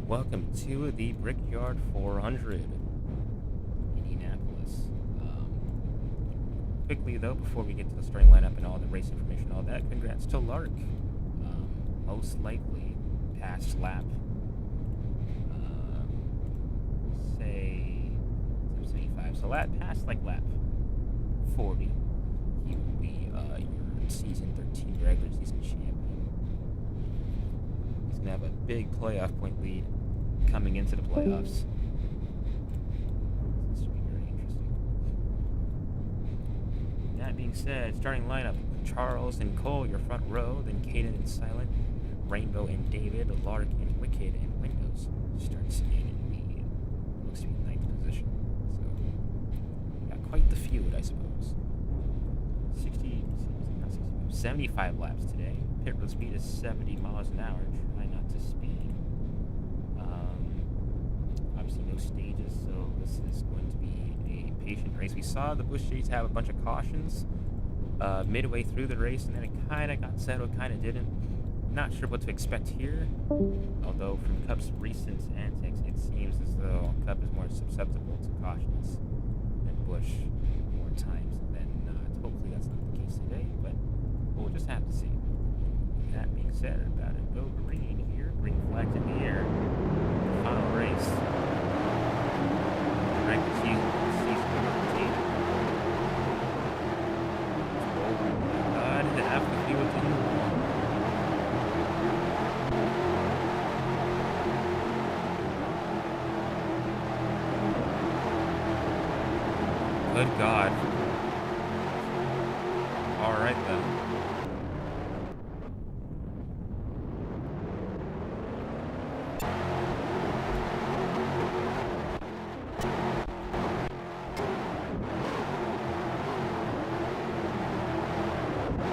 Welcome to the Brickyard 400, Indianapolis. Quickly though, before we get to the starting lineup and all the race information, all that, congrats to Lark. Most likely past lap, say 75. So past lap 40, he will be your season 13 regular season champion. He's gonna have a big playoff point lead coming into the playoffs. This should be very interesting. That being said, starting lineup: Charles and Cole, your front row. Then Caden and Silent, Rainbow and David, Lark and Wicked, and Windows starts in the looks to be ninth position. So got quite the feud, I suppose. 75 laps today. Pit road speed is 70 miles an hour. Try not to speed. Obviously no stages, so this is going to be a patient race. We saw the Busch Series have a bunch of cautions midway through the race, and then it kind of got settled, kind of didn't. Not sure what to expect here, although from Cup's recent antics, it seems as though Cup is more susceptible to cautions than Busch more times than not. Hopefully that's not the case today, but we'll just have to see. That being said, about to go green here. Green flags in the air. Final race. Rank the season team. Oh my god, half the field team. Good God. Alright then.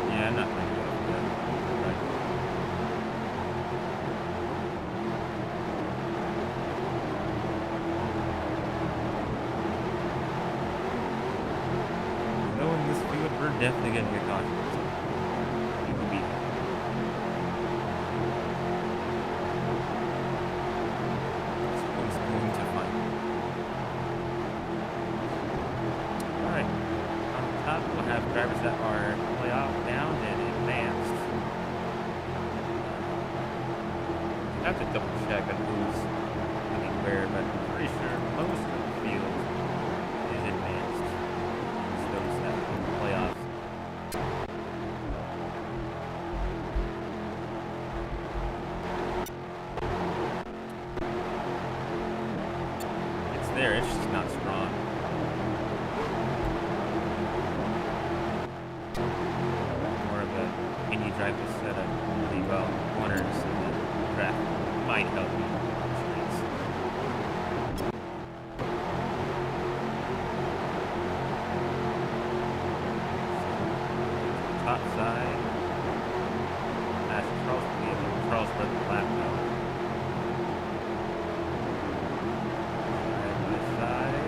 Yeah, I'm not going to do that. Right. Knowing this field, we're definitely going to get caught. We will be there. It's going to fight. Alright. On top, we'll have drivers that are playoff bound and advanced. I have to double check on who's living where, but I'm pretty sure most of the field is advanced. It's those that are in the playoffs. It's there, it's just not strong. More of a, can you drive this setup really well? Corners and then traffic might help you on the streets. Top side. That's Charles to be able to Charles for the lap now. Side by side.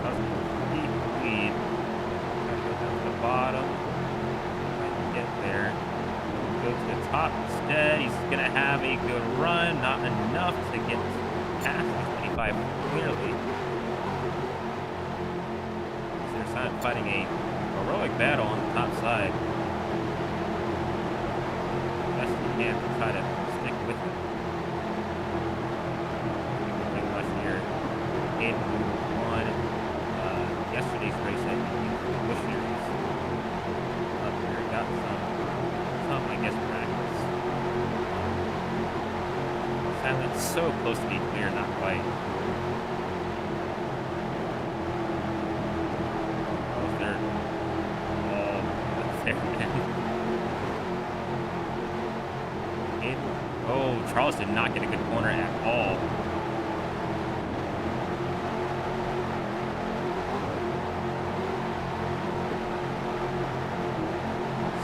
Charles will deep lead. Try to go down to the bottom. Try to get there. Go to the top instead. He's gonna have a good run. Not enough to get past the 25 clearly. So they're fighting a heroic battle on the top side. Best he can to try to stick with it. Pretty much here. Aiden who won yesterday's race at the Busch Series. Up there, got some I guess practice. Silent's so close to being clear, not quite. Oh, third. There, man. Oh, Charles did not get a good corner at all.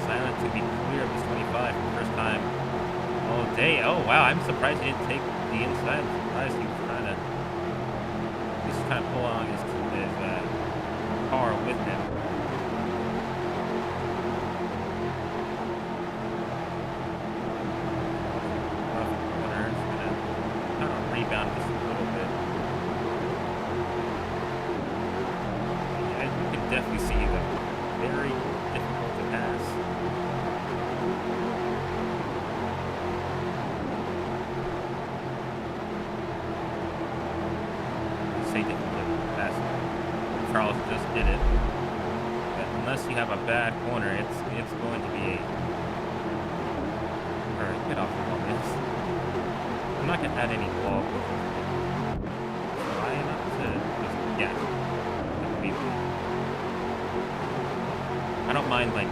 Silent to be clear of this 25 for the first time all day. Oh, wow. I'm surprised he didn't take the inside. I'm surprised he was trying to just kind of pull on his car with him. definitely see that. Very difficult to pass. I say difficult to pass. Charles just did it. But unless you have a bad corner, it's going to be a. All right, get off the ball, miss. I'm not gonna add any ball. Try not to just I don't mind like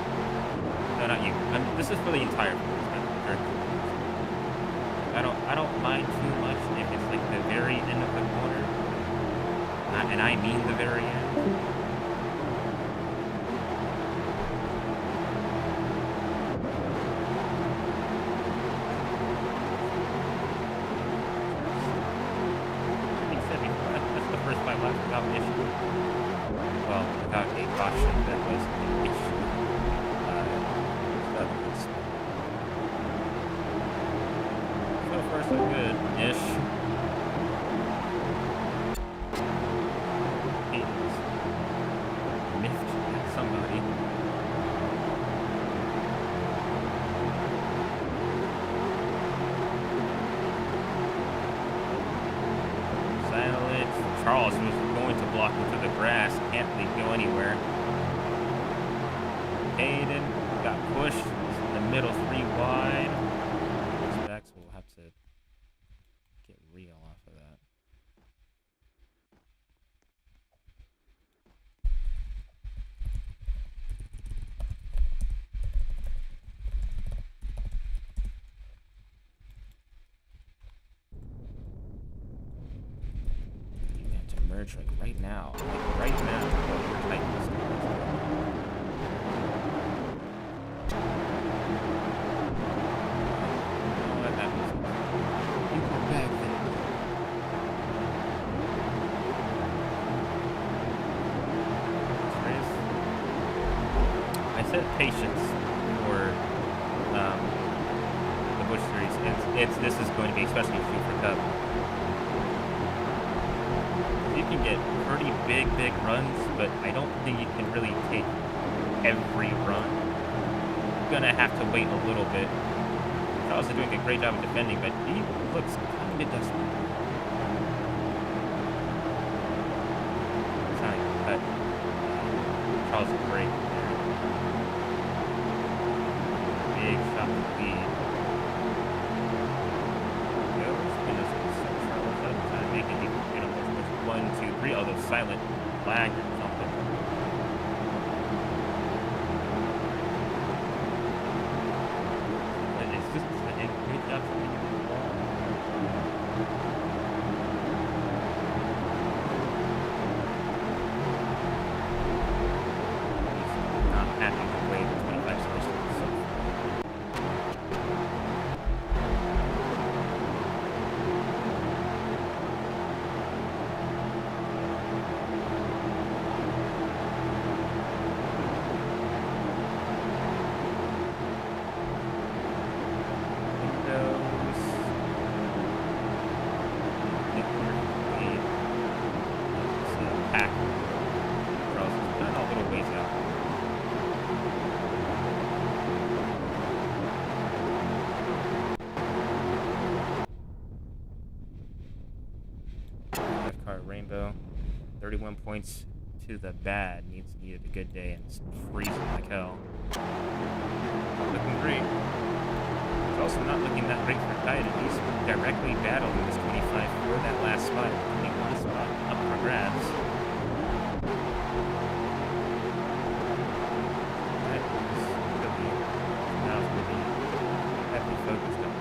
no, not you. This is for the entire course. I don't mind too much if it's like the very end of the corner, and I mean the very end. Like I said before, that's the first 5 laps without an issue. Well, without a caution that was an issue. So far, so good-ish. He's miffed at somebody. Silent. Charles was going to block into the grass. Can't really go anywhere. Hayden got pushed in the middle, 3 wide. Specs will have to get real off of that. You have to merge like right now. Like right now. Tighten this down. Patience for the Busch Series. This is going to be especially true for Cup. You can get pretty big runs, but I don't think you can really take every run. You're gonna have to wait a little bit. Charles is doing a great job of defending, but he looks kind of desperate. Sorry, but Charles is great. Big shot to lead. Making it almost 1, 2, 3. Although silent flag or something. And it's just a great job to make the ball. He's not happy with the way the 25 stars so. Rainbow, 31 points to the bad. Needed a good day and it's freezing like hell. Looking great. It's also not looking that great for Titan. He's directly battling this 25 for that last spot. I think last spot up for grabs. Now it's going to be heavily focused on.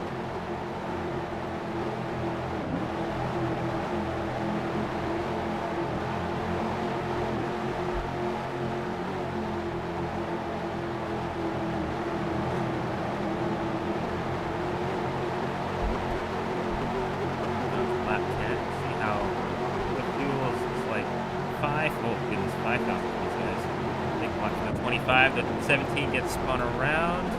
The 17 gets spun around.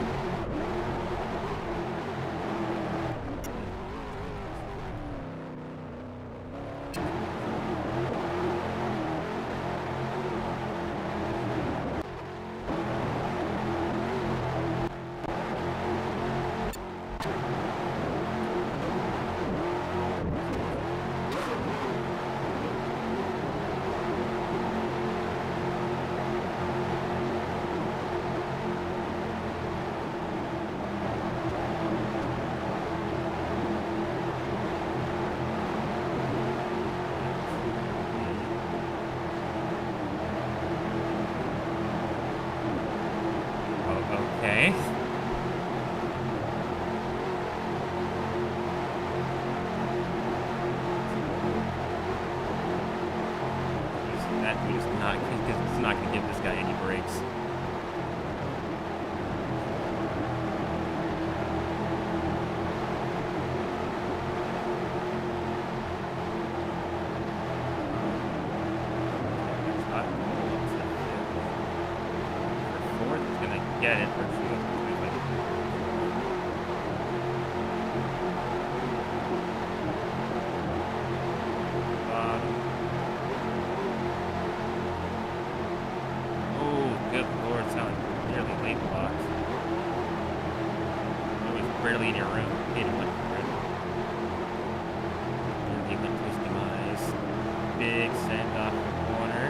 Okay. He's not gonna give this guy any breaks. That's not for fourth, he's gonna get it. For two, oh, good lord, sound nearly late blocks. It was barely in your room. Made him look good. Nearly went to his demise. Big send off the corner.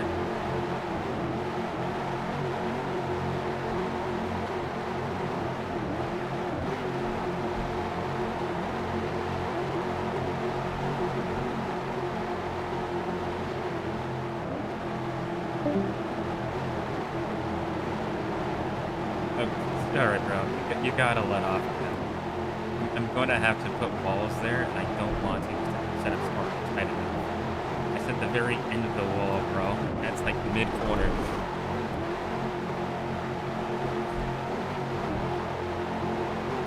All right, bro. You gotta let off. I'm going to have to put walls there, and I don't want to set up smart tight enough. I said the very end of the wall, bro. That's like mid-corner.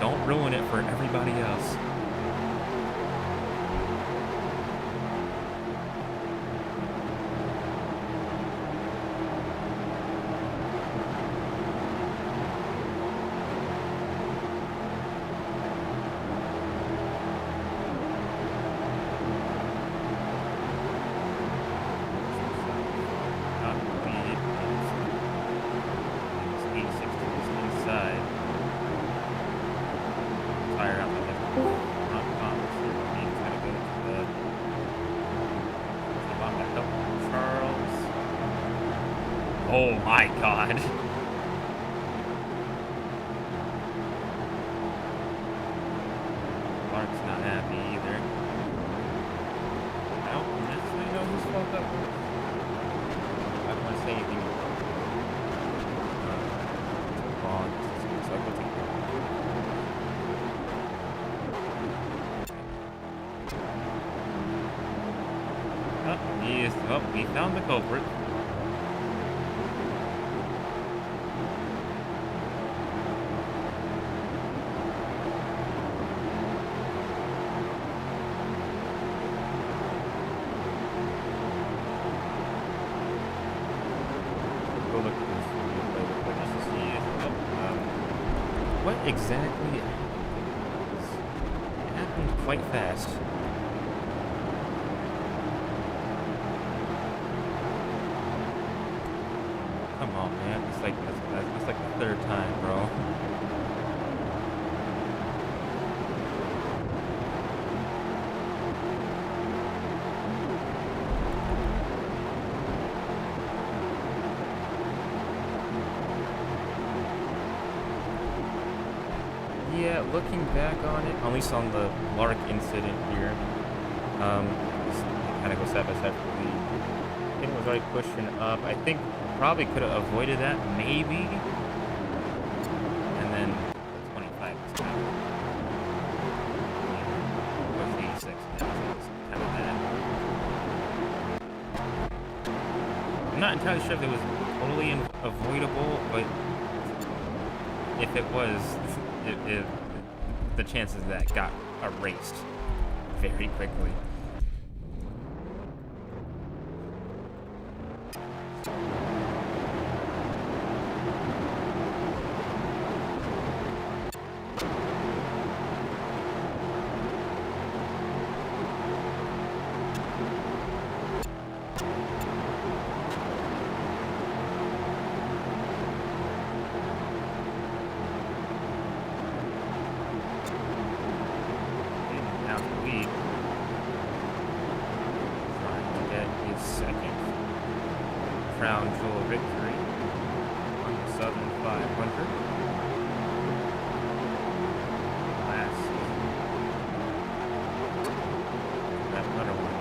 Don't ruin it for everybody else. Oh my god. Mark's not happy either. I don't necessarily know whose fault that was. I don't want to say anything wrong. So I'll go take it. Oh, we found the culprit. What exactly happened quite fast? Come on, man. It's like the third time, bro. Yeah, looking back on it, at least on the Lark incident here, kind of go side by side for the lead. I think it was already pushing up. I think probably could have avoided that, maybe. And then the 25 was kind of, was 86. That was kind of bad. I'm not entirely sure if it was totally avoidable, but if it was, the chances of that got erased very quickly. Crown jewel victory on the Southern 500 last season. That another one.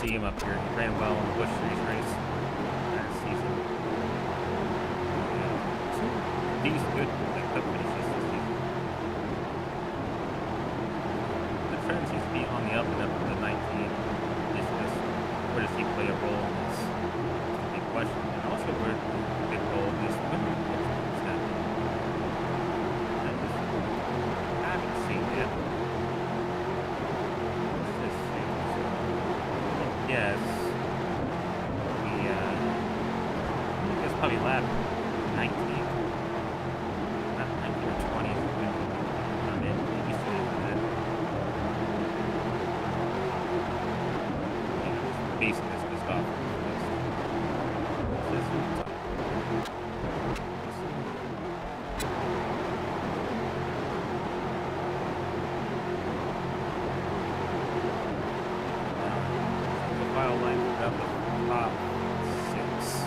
see him up here. He ran well in the Bush Series race last season. He's good at cup finishes this season. The trend seems to be on the up and up for the 19. It's just, where does he play a role in this? It's a big question. And also, where a big role in this women is happening. I haven't seen it. What's this thing? Yes. I think it's probably lap 19. Lap 19 or 20 is when I'm in. Maybe sooner than that. Yeah, just basing this just off. What's this? File line up the top 6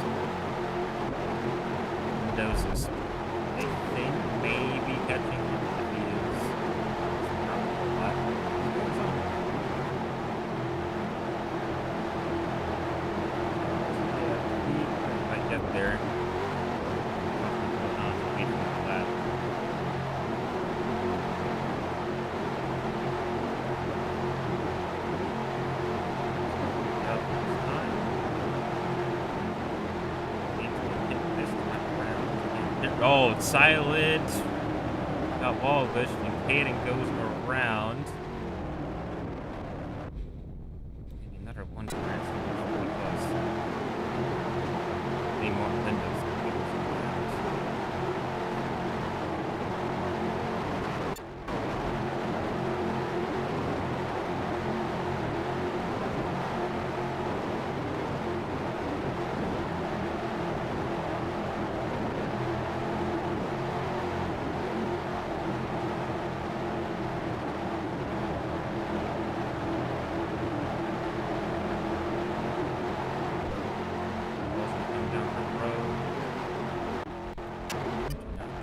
doses. They may be catching him if he is not a whole lot. Yeah, he might get there. Oh, it's silent. Got wall pushed and Caden goes around. Maybe another one turn because any more windows.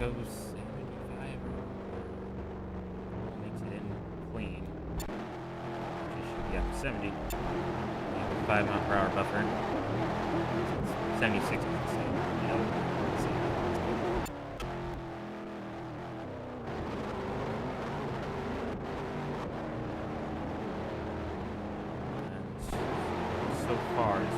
Goes 75 or makes it in clean. Yeah, 70. 5 mph buffer. 76 is the same. And so far it's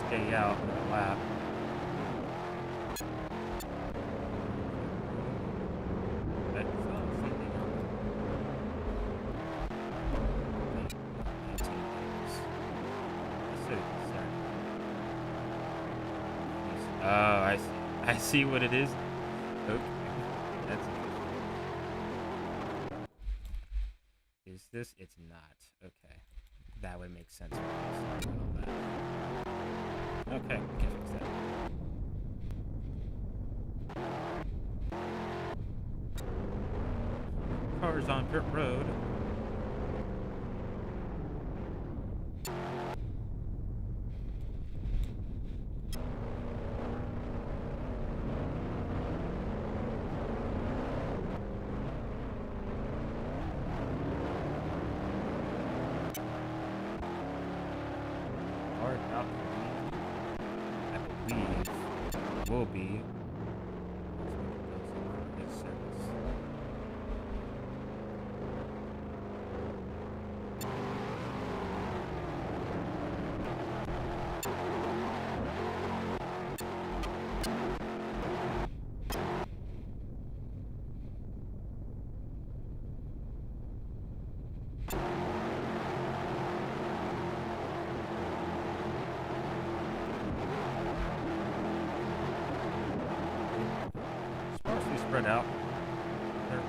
stay out in the lap. But something else. Oh, I see. I see what it is. Okay. That's it. Is this? It's not. Okay. That would make sense. Okay, we can fix that. Cars on pit road. Hard out. Will be his service. Spread out. There are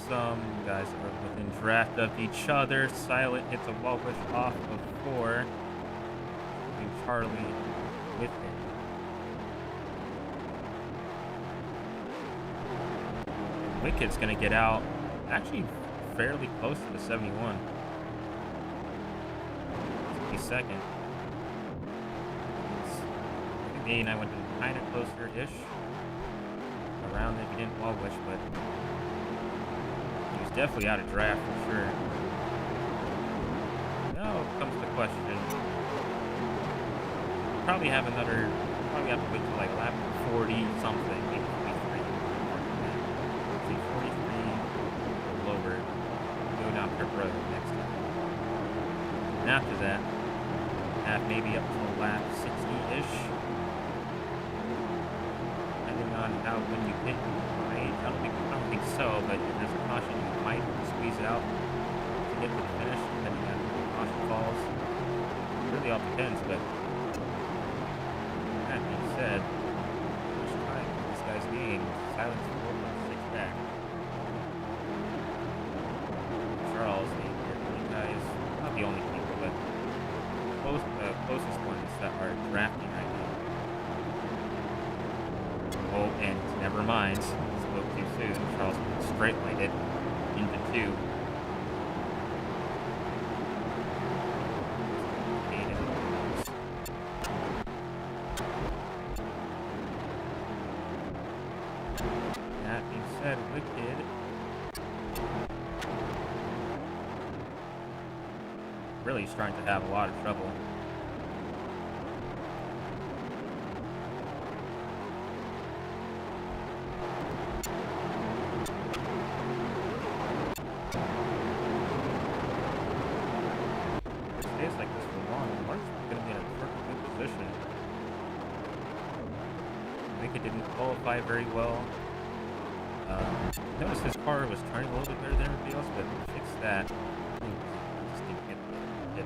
some guys that are within draft of each other. Silent hits a wall push off of 4. And Charlie with him. Wicked's gonna get out actually fairly close to the 71. He's second. I think the 89 went kind of closer-ish around if he didn't wall wish, but he was definitely out of draft for sure. Now comes the question. Probably have to wait till like lap 40 something, maybe 43. See 43 lower, go down Pit Road next time. And after that, have maybe up to lap 60-ish. Depending on when you hit, I don't think so, but if there's a caution, you might squeeze it out to get to the finish, depending on when the caution falls. It really all depends, but that being said, how much time in this guy's game? Silence 4.6 back. Charles, the guys, not the only people, but closest ones that are drafting right now. Oh, and never mind, spoke too soon. Charles straight lined it into 2. That being said, Wicked really starting to have a lot of trouble. Stays like this for long. Mark's going to be in a perfect good position. Wicked didn't qualify very well. Notice his car was turning a little bit better than everybody else, but fix that. Just didn't get the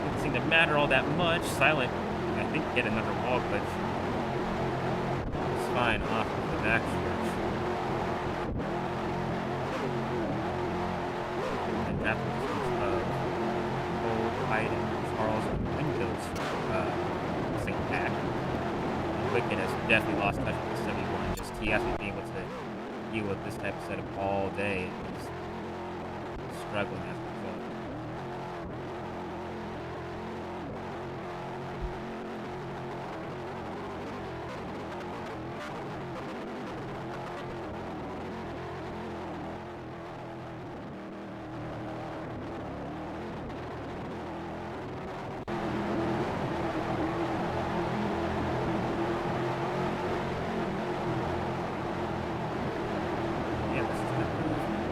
didn't seem to matter all that much. Silent, I think, hit another wall glitch. It's fine off of the back stretch. And that was Cole, Hyde, and Charles and Windows sync back. Wicked has definitely lost touch with the 71. Just he hasn't been able to deal with this type of setup all day. He's struggling as a result.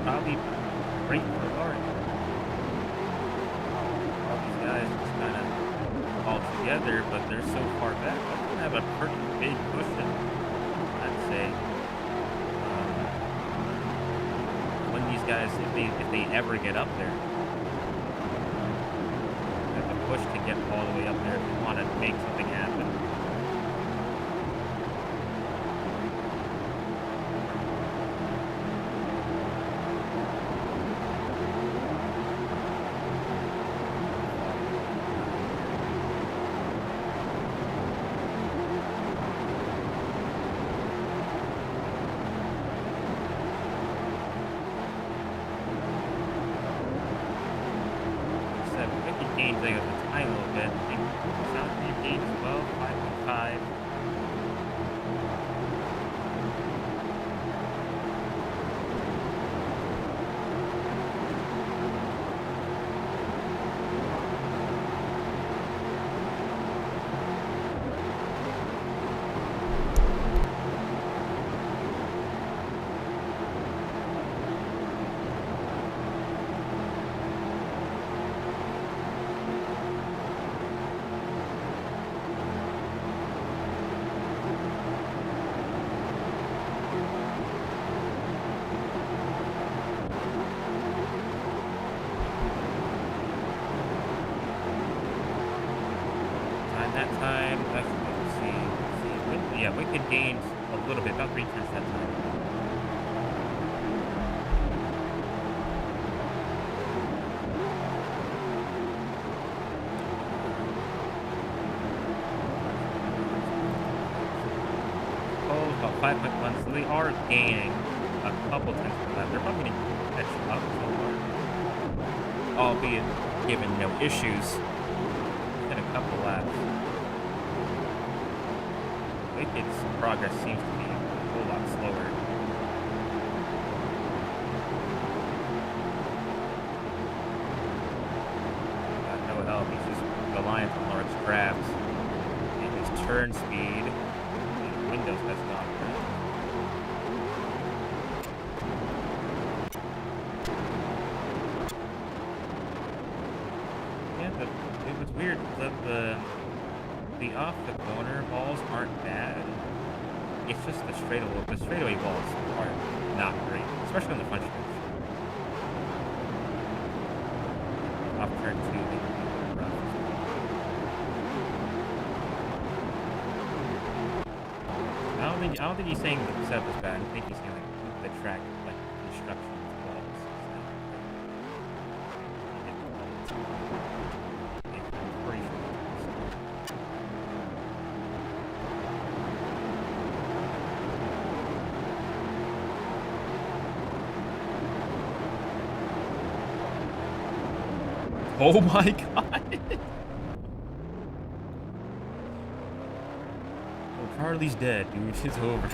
Probably great for Lauren. All these guys just kind of all together, but they're so far back. I don't have a pretty big cushion, I'd say. When these guys, if they ever get up there, have to push to get all the way up there if they want to make something happen. Gains like the time a little bit. I think sound cream gain as well, 5.5. That time, let's see. Yeah, Wicked gained a little bit, about 3 tenths that time. 5.1, so they are gaining a couple tenths per lap. They're probably going to catch up somewhat, albeit given no issues in a couple laps. Wicked's progress seems to be a whole lot slower. Got no help. He's just reliant on large grabs. And his turn speed and Windows has gone down. Yeah, it was weird that the off the corner balls aren't bad. It's just the straightaway balls are not great, especially on the front stretch. Off turn 2, they can be rough. I don't think he's saying the setup is bad. I think he's saying like the track, like construction of balls. I'm pretty sure. Oh my god! Well, Charlie's dead, dude. It's over.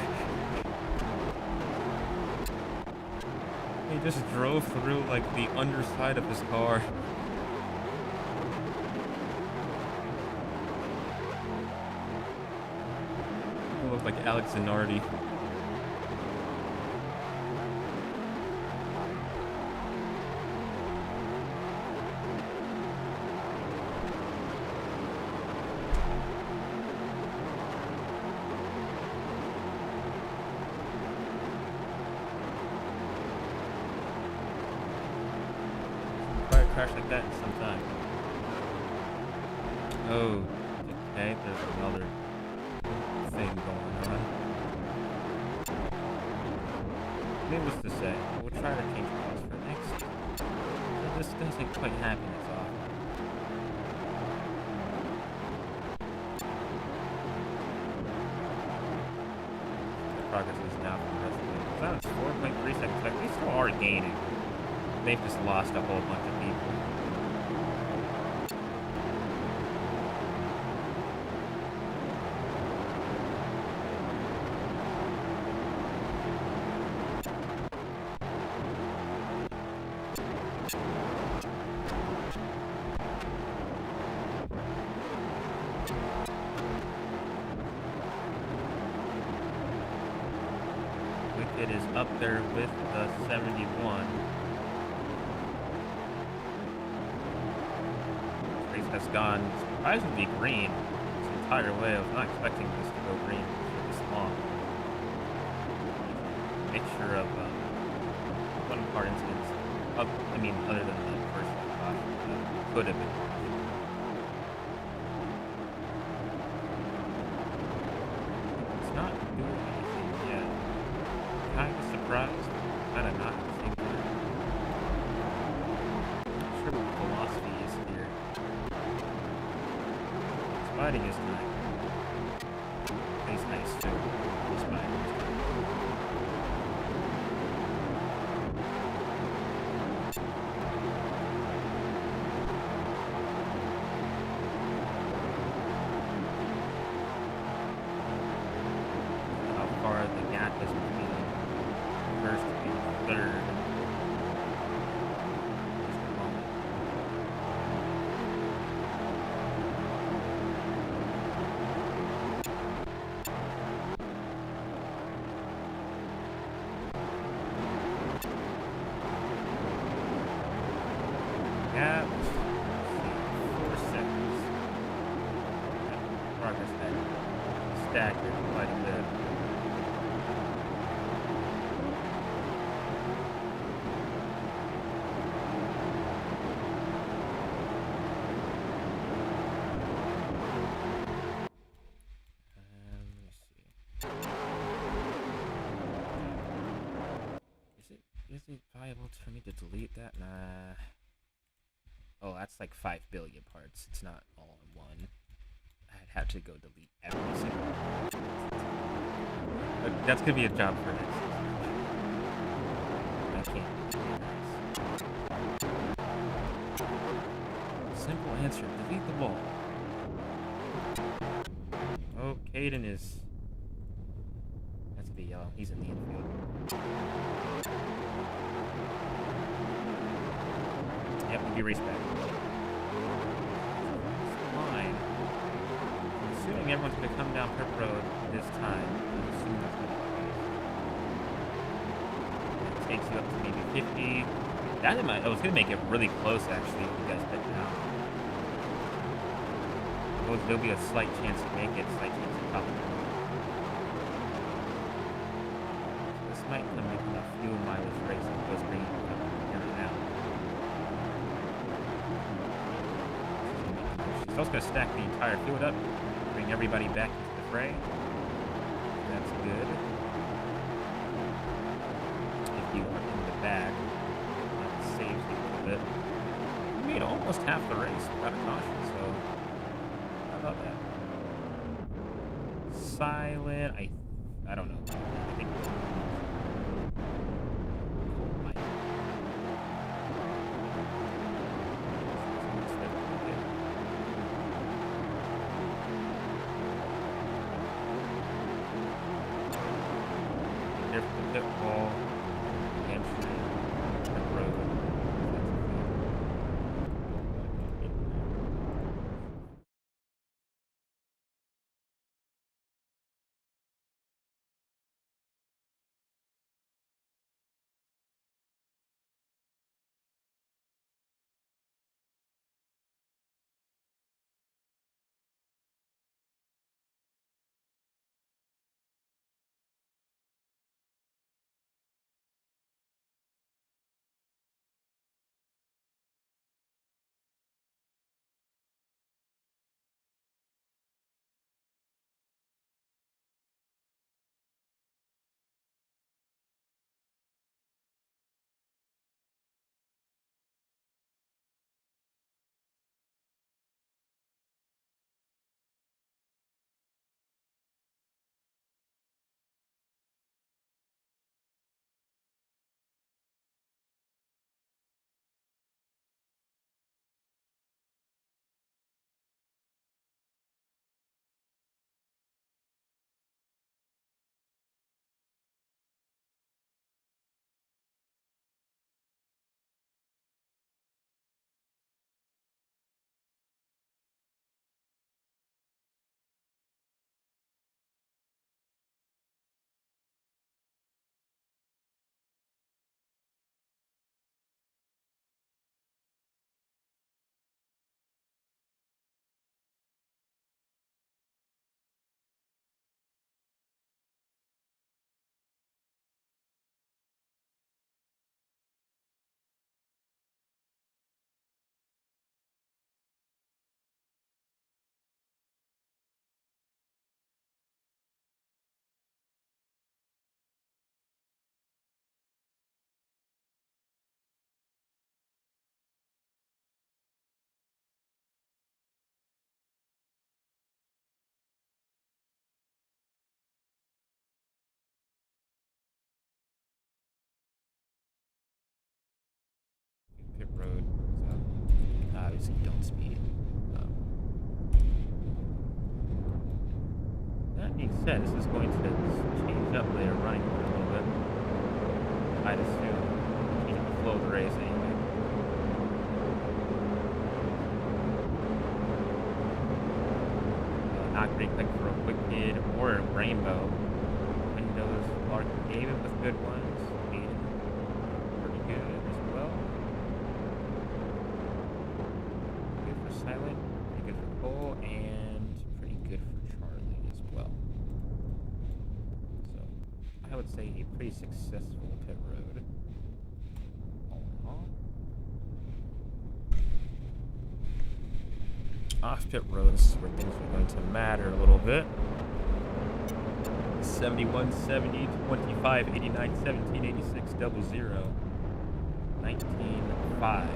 He just drove through, like, the underside of his car. He looked like Alex Zanardi. Crash like that sometime. Oh, okay, there's another thing going on. Needless to say, we'll try to change course for next year. But this doesn't quite happen as often. The progress is now from the rest of the way. So that's 4.3 seconds back. They still are gaining. They've just lost a whole bunch of people. Wicked is up there with the 71. Has gone surprisingly green this entire way. I was not expecting this to go green for this long. Mixture of one car incidents. I mean, other than the first caution, could have been. It's not doing anything yet. Kind of surprised, kind of not at the same time. Not sure what the philosophy is here. Fighting is nice. He's nice too. He's fine. How far the gap is between first and third. Yeah, 4 seconds. Progress had staggered quite a bit. Let me see. Is it viable for me to delete that? Nah. Oh, that's like 5 billion parts. It's not all in one. I'd have to go delete every single one. That's gonna be a job for next season. I can't. Simple answer: delete the ball. Oh, Caden is. That's the yellow. He's in the infield. Yep, we'll be raced back. Fine. I'm assuming everyone's gonna come down Pip Road this time. I'm assuming that's gonna be the case. It takes you up to maybe 50. I was gonna make it really close actually if you guys pit down. There'll be a slight chance to make it, slight chance to top it. This might come with enough fuel mileage race that goes green in and out. She's also going to stack the entire field up, bring everybody back into the fray. That's good. If you are in the back, that saves you a little bit. We made almost half the race without a caution, so how about that? Silent, I don't know. I think pit wall, hamstring, pit road. Pit road, so obviously don't speed. That being said, this is going to change up their running order a little bit. I'd assume change up the flow of the race anyway. Not great click for a quick kid or a rainbow. Windows, Larkin David with good ones. Aiden, pretty good as well. Good for Silent, pretty good for Cole, and pretty good for Charlie as well. So, I would say a pretty successful pit road. All in all. Off-pit roads is where things are going to matter a little bit. 71, 70, 25, 89, 17, 86, 00, 19, 5.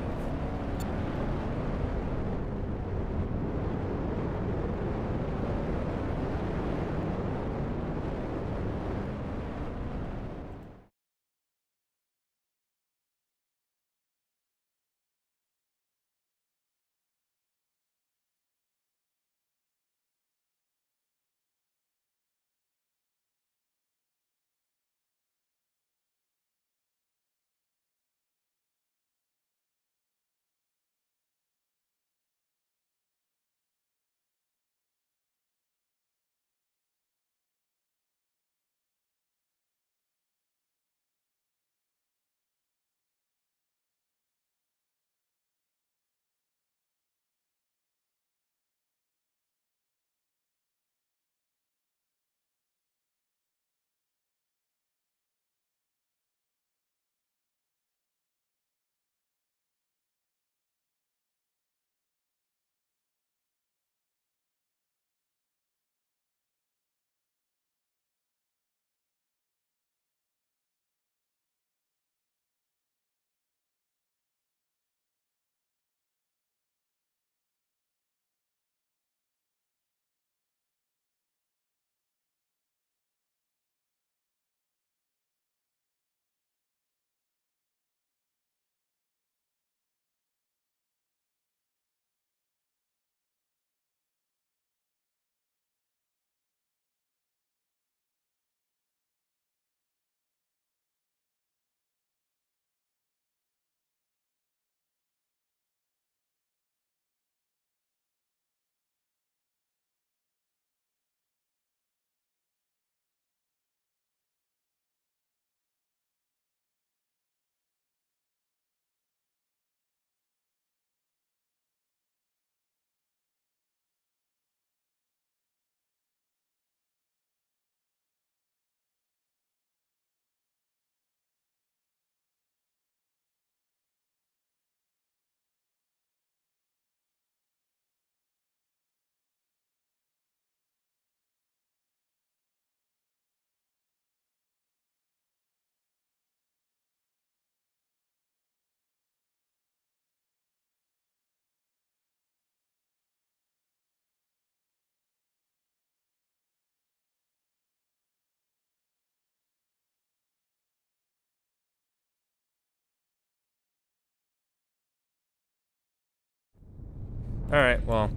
All right. Well,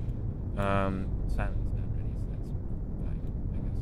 silence not ready, so that's fine, I guess.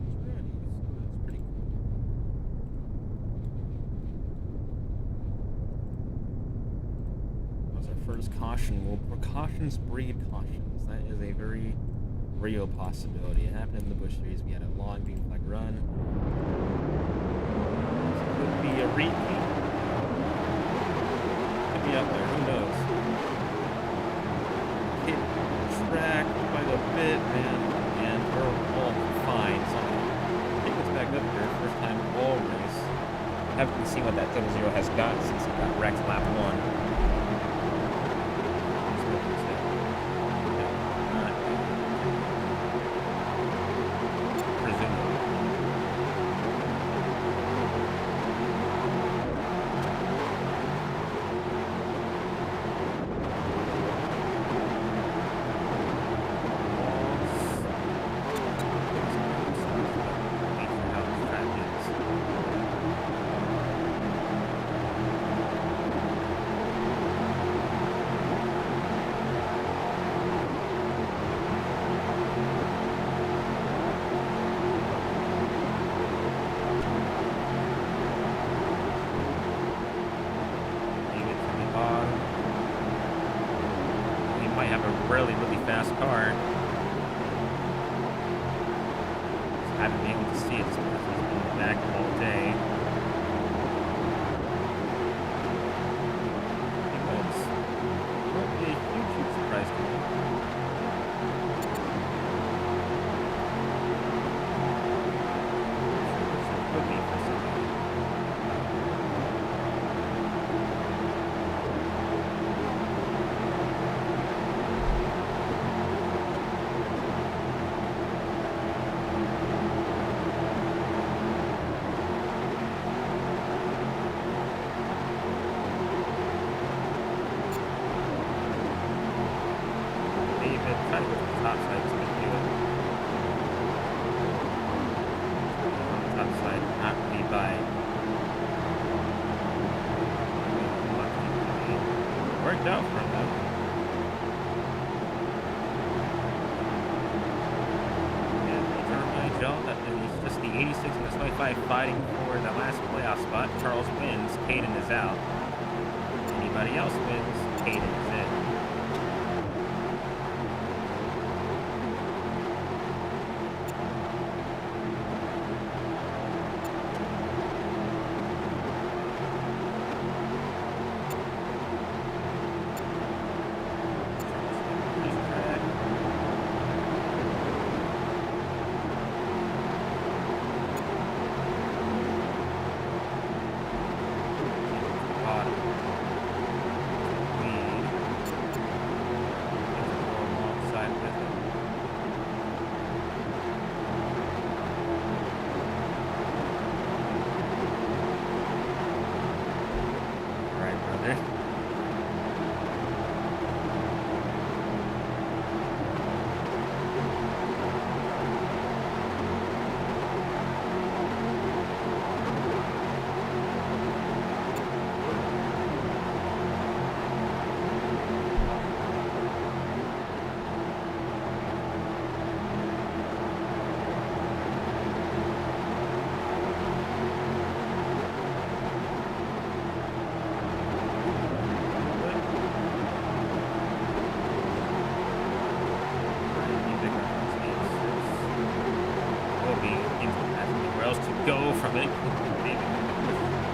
It's ready, so that's pretty cool. That was our first caution. Well, precautions breed cautions. That is a very real possibility. It happened in the Bush series. We had a long green flag run. This could be a repeat. Could be up there. Who knows? Hit track by the bit, man, and we're all fine. So take us back up here. First time all race. Haven't seen what that 00 has got since it got wrecked lap 1. Might have a really, really fast car. Just haven't been able to see it. This person's been back all day. Because it won't be a huge surprise to me. Could be for somebody. Trying to go to the top side, just gonna do it. On the top side, not really by. Worked out for him though. And major remind y'all that it's just the 86 and the 25 fighting for the last playoff spot. Charles wins, Caden is out. Anybody else wins, Caden is in. Go from it. Maybe a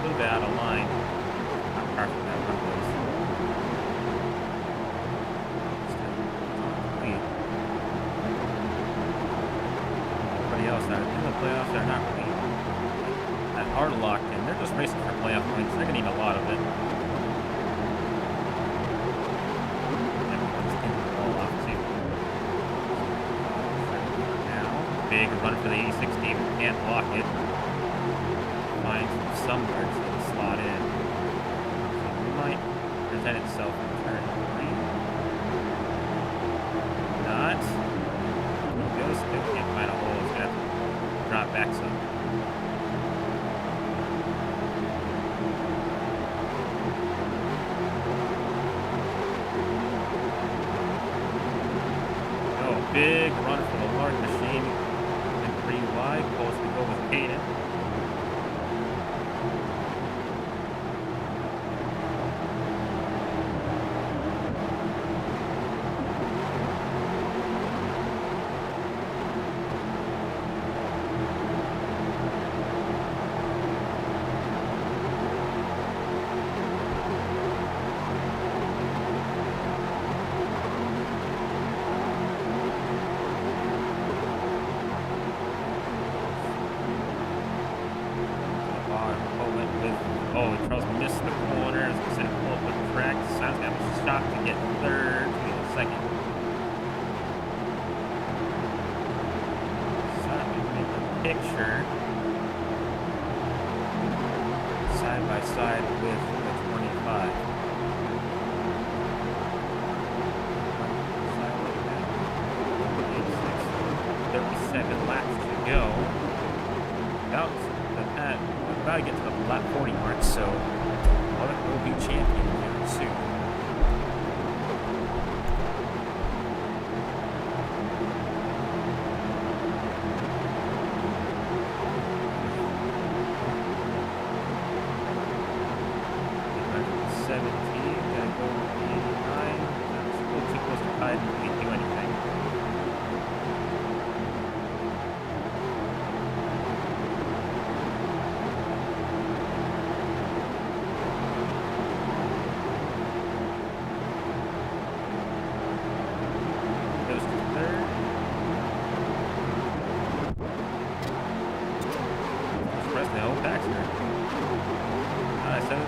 little bit out of line. Not perfect, that one was. Still clean. Everybody else that in the playoffs, they're not really that hard locked in. They're just racing for playoff points. They're gonna need a lot of it. Everyone's getting the ball off too. Now, big run for the 86 team. Can't block it. Finds somewhere to slot in. So it might present itself in turn 3. Not. No goes. Can't find a hole. It's gonna have to drop back some. Oh, big run for the large machine. And 3 wide. Close to go with Caden. Oh, Charles missed the corner. As I said, pull up the track. Sounds got a shot to get third, to get second. Sound make a picture side by side with the 25. 37 laps to go. About to get to the lap 40 mark, so Autumn will be champion very soon. Gonna go 89. That's a little too close to tied to really do anything.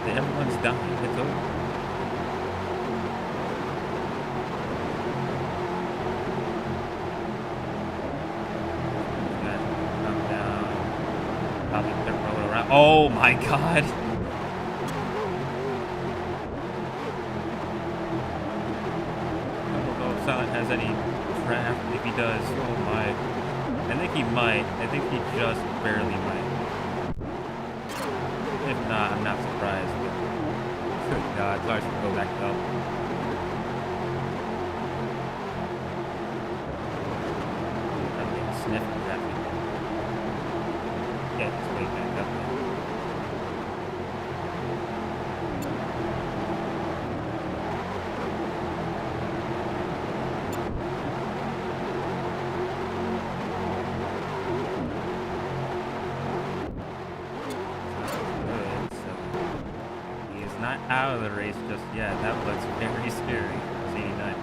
Everyone's dying. It's over. Come down. Probably they're rolling around. Oh my god. I don't know if Silent has any draft. If he does, oh my. I think he might. I think he just barely might. If not, I'm not surprised. Good God, so I should go back up. I'm getting sniffed at that. Yeah, just way back up there. Not out of the race just yet. That looks very scary. It's 89.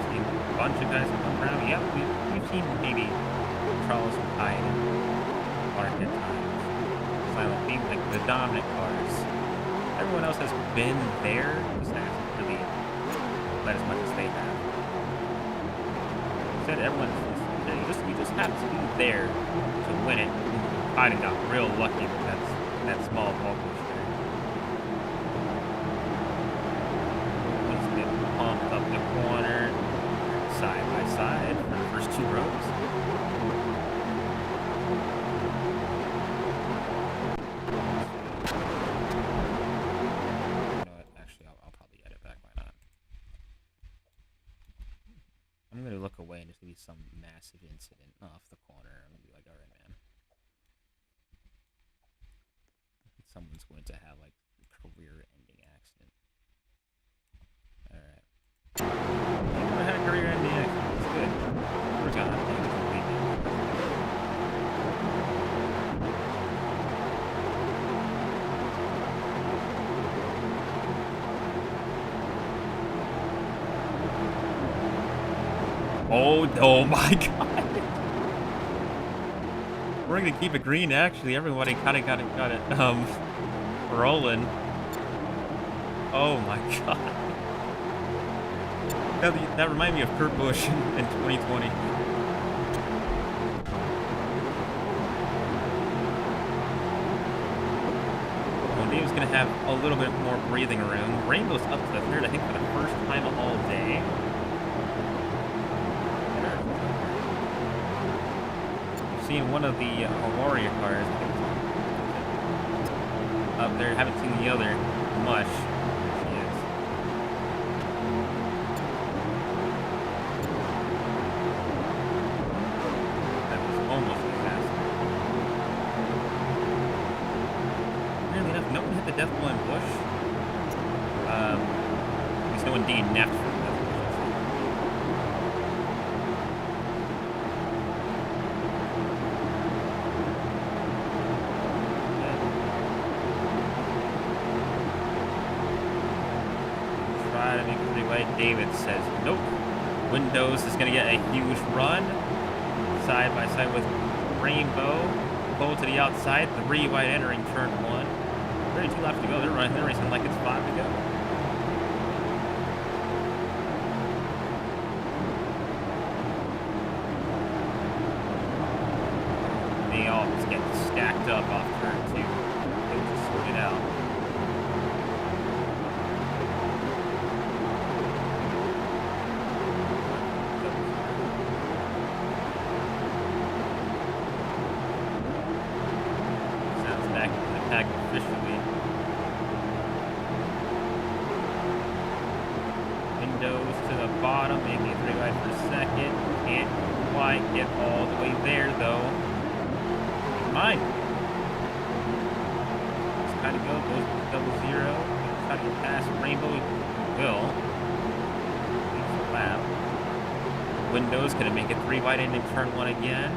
Seen a bunch of guys come around. Yeah, we've seen maybe Charles and Hyde and Clark at times. Silent being like the dominant cars. Everyone else has been there. Just hasn't really as much as they have. Said everyone, you just have to be there to win it. Biden got real lucky with that small ball push there. Let's get pumped up the corner, side by side for the first 2 rows. Look away and there's gonna be some massive incident off the corner. I'm gonna be like, all right, man. Someone's going to have like a career-ending accident. All Oh my god. We're gonna keep it green, actually. Everybody kinda got it rolling. Oh my god. That reminded me of Kurt Busch in 2020. Well, Dave's gonna have a little bit more breathing room. Rainbow's up to the third, I think, for the first time all day. I've seen one of the Warrior cars up there. Haven't seen the other much. There she is. That was almost a disaster. Weirdly enough, no one hit the death blow in Bush. At least no one DNF'd from the death blow. Try to make it three-way. David says nope. Windows is going to get a huge run. Side by side with Rainbow. Pull to the outside. 3 wide entering turn 1. 32 laps to go. They're racing like it's 5 to go. They all just get stacked up off turn 2. They just sort it out. Sounds back into the pack officially. Windows to the bottom, maybe 3 wide per second. Can't quite get all the way there though. Mine. Just kind of goes double zero. Try to get past Rainbow. Will. Leaves the lap. Windows gonna make it 3 wide ending turn 1 again.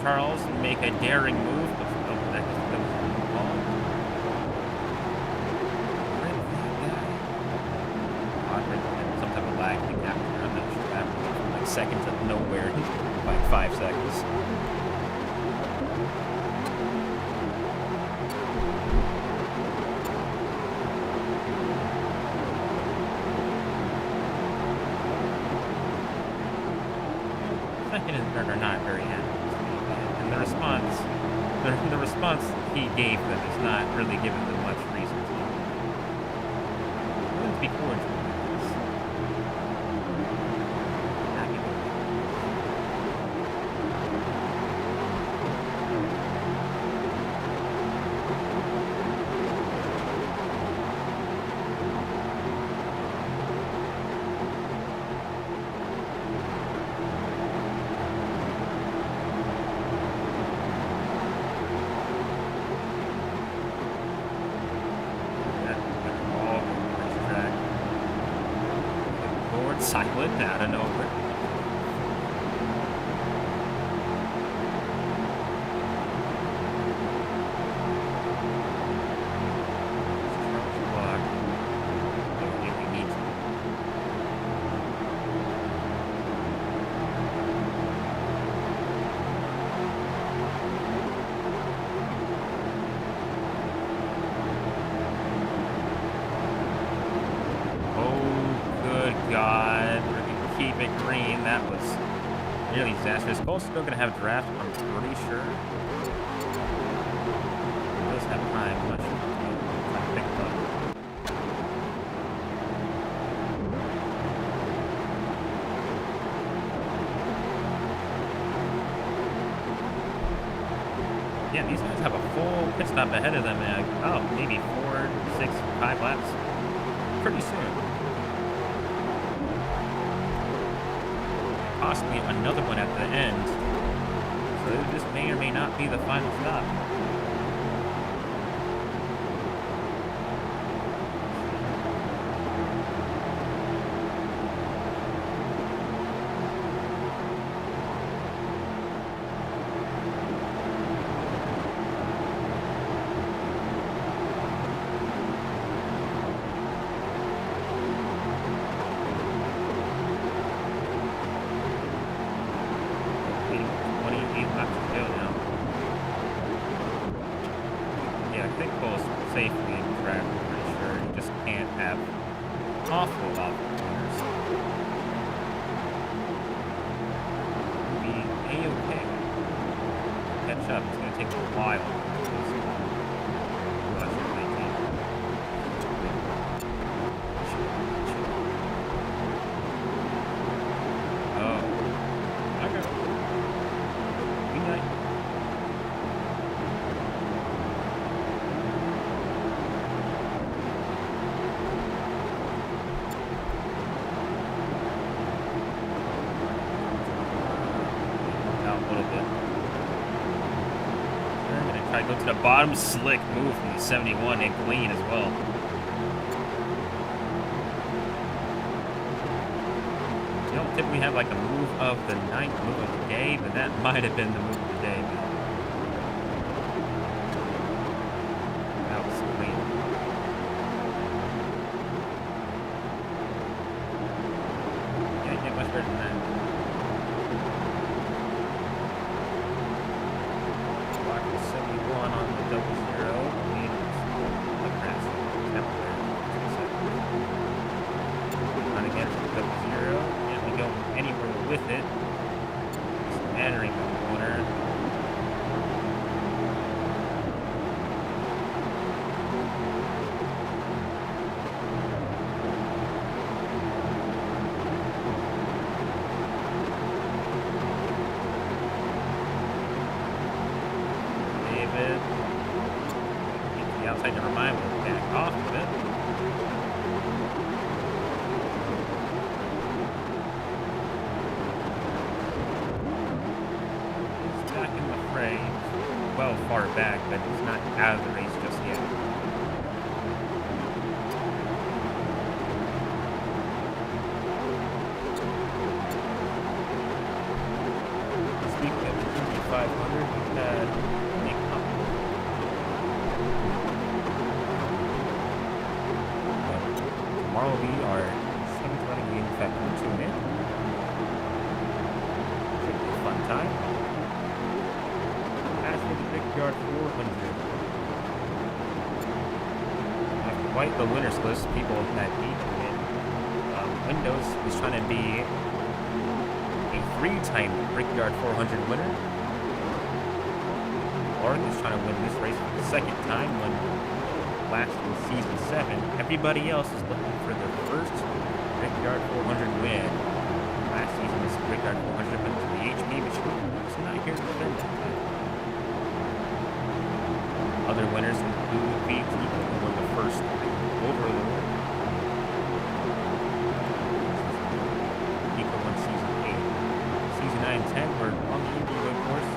Charles make a daring move. Oh, that was the ball. Where is that guy? Some type of lag thing happened. I'm not sure what happened. From like seconds of nowhere, like 5 seconds. Second and third are not very happy with me, and the response he gave them is not really giving them much reason to. I wouldn't be cordial with this. Happy with it. Silent out of nowhere. God, we're gonna keep it green. That was really disastrous. Cole's still gonna have draft, I'm pretty sure. He does have time. I'm not sure if I pick it up. Yeah, these guys have a full pit stop ahead of them. Oh, maybe 4, 6, 5 laps pretty soon. Possibly another one at the end. So this may or may not be the final stop. awful corners. We'll be A-okay. Catch up. It's going to take a while. Oh. Okay. Good night. Out a little bit. I'm going to try to go to the bottom. Slick move from the 71 and clean as well. You don't typically have like a move of the night, move of the day, but that might have been the move of the day, man. That was clean. Can't get much better than that. Block the 71 on the 00. Trying to get the 00. Can't we go anywhere with it? Just entering the corner. David. Get to the outside, never mind. We'll back off with it. He's back in the fray. Well far back, but he's not out of the race just yet. Speaking of 500, we've had Nick up. Tomorrow we are 7th running game factor 2 in. Should be a fun time. As for the Brickyard 400, not quite the winners list. People that need to win. Windows is trying to be a 3-time Brickyard 400 winner. Oregon is trying to win this race for the 2nd time when last in season 7. Everybody else is looking for their first Brickyard 400 win. Last season this Brickyard 400 went to the HP machine. It's not here to defend that time. Other winners include BT, who won the first over the world. Nico won season 8. Season 9 and 10 were on the Indy Road course.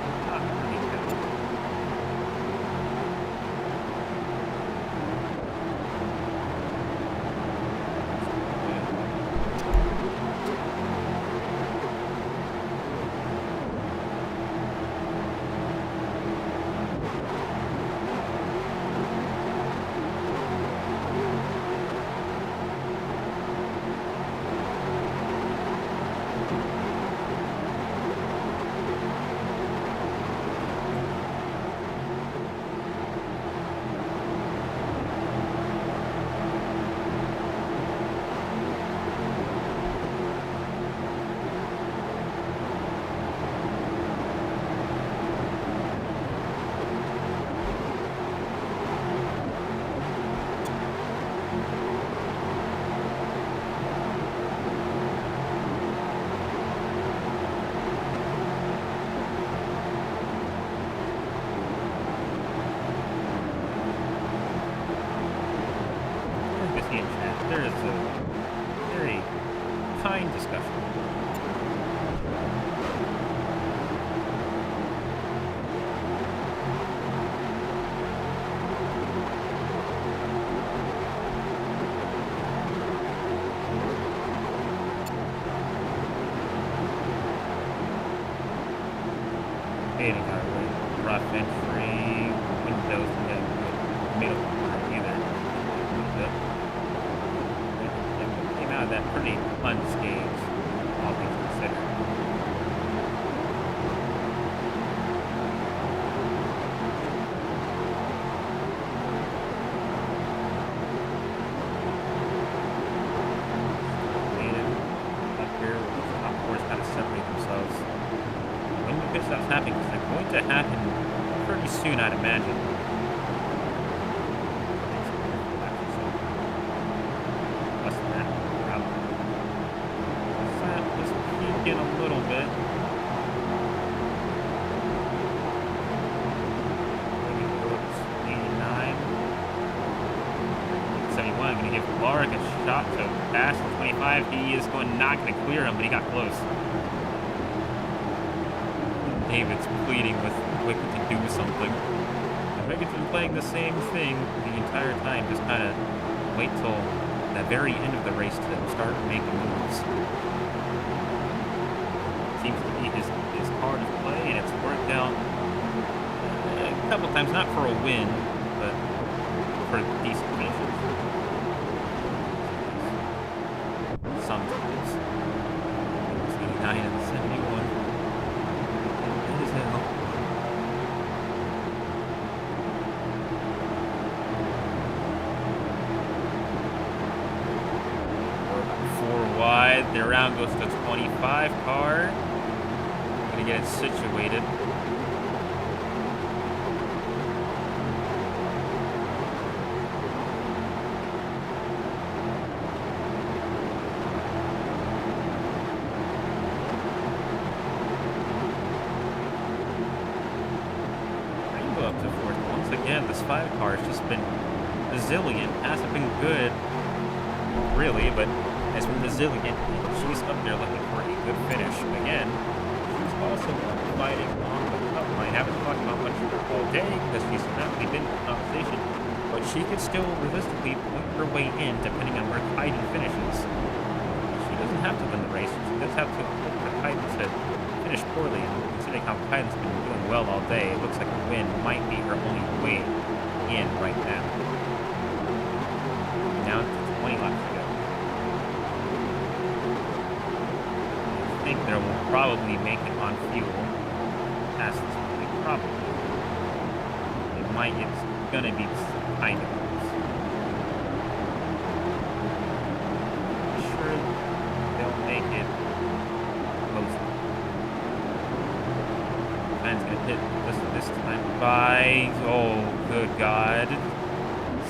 There is a very kind discussion. Beta got really rough entry, windows in the middle either. Came out of that pretty unscathed, all things considered. happening because they're going to happen pretty soon, I'd imagine. Less than that, probably. That was peaking a little bit. 89. 71. Going to give Lark a shot to pass the 25. He is not going to clear him, but he got close. David's pleading with Wicked to do something. And Wicked's been playing the same thing the entire time, just kind of wait till the very end of the race to start making moves. Seems to be his card of play, and it's worked out a couple times, not for a win, but for decent finishes. Sometimes. It's 89 and 71. That is hell. Four wide. The round goes to 25 car. Gonna get it situated. Rainbow up to fourth. Once again, this 5 car has just been resilient. Hasn't been good, really, but has been resilient. She's up there looking for a good finish. Again, she's also fighting on the cup line. Haven't talked about much all day because she's not really been in the conversation, but she could still realistically point her way in depending on where Kaiden finishes. She doesn't have to win the race. She does have to hope for Kaiden to finish poorly. And considering how Kaiden's been doing well all day, it looks like a win might be her only way in right now. Down to 20 laps to go. I think they will probably make it on fuel past this point. Probably. It might, it's gonna be kind of close. I'm sure they'll make it close. Man's gonna hit this time by, oh good God.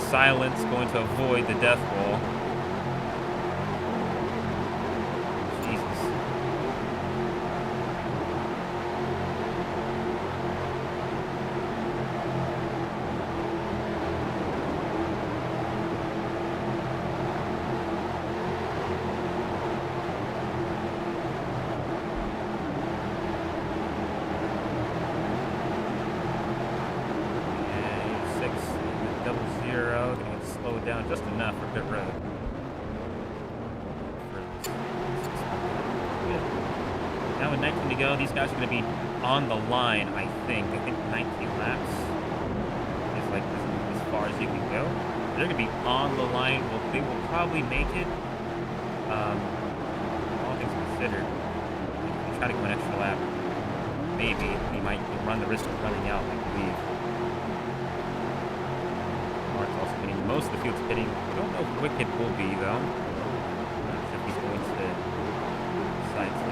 Silence going to avoid the death wall. Jesus. Slow it down just enough for pit road. Now with 19 to go, these guys are going to be on the line, I think. I think 19 laps is like as far as you can go. They're going to be on the line. Well, they will probably make it. All things considered, if you try to go an extra lap, maybe you might run the risk of running out, I believe. Also pitting. Most of the field's pitting. I don't know if Wicked will be, though. Not sure if he's going to decide to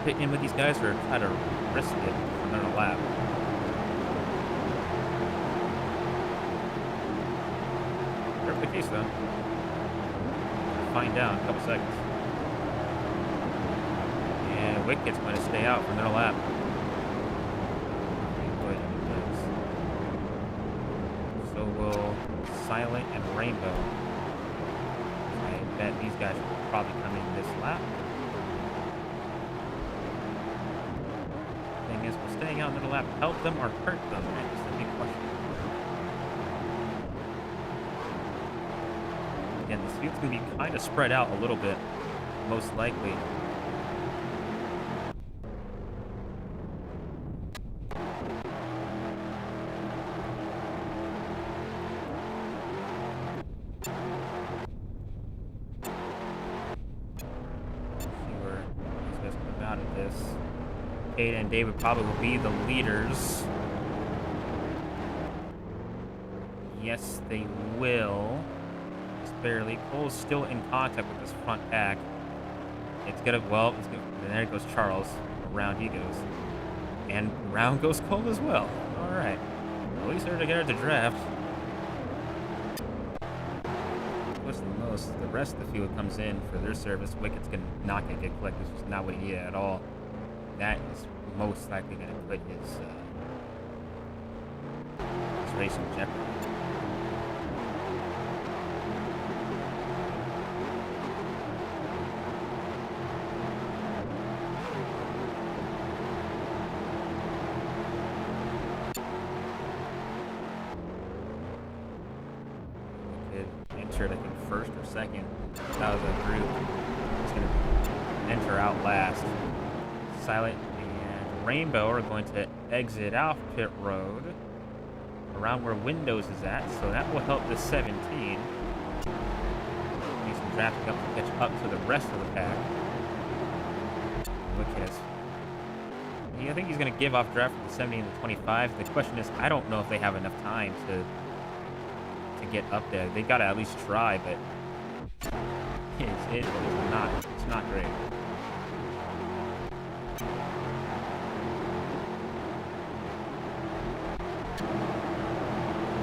pit in with these guys or try to risk it for another lap. Perfect case, though. Find out in a couple seconds. And Wicked's going to stay out for another lap. So will Silent and Rainbow. I bet these guys will probably come in this lap. Thing is, will staying out another lap help them or hurt them? That's the big question. Again, this field's going to be kind of spread out a little bit, most likely. Kate and David probably will be the leaders. Yes, they will. Just barely. Cole's still in contact with this front pack. It's gonna, well, it's gonna, and there goes Charles. Around he goes. And round goes cold as well. All right. At least they're together to draft. Push the most. The rest of the field comes in for their service. Wicket's not gonna get collected. It's just not what he needed at all. That is most likely gonna put his race in jeopardy. Entered, I think, first or second out of the group. He's going to enter out last. Silent and Rainbow are going to exit out pit road around where Windows is at, so that will help the 17. Need some drafting up to catch up to the rest of the pack. Look at us. I think he's going to give off draft for the 70 and the 25. The question is, I don't know if they have enough time to get up there. They gotta at least try, but it's not great.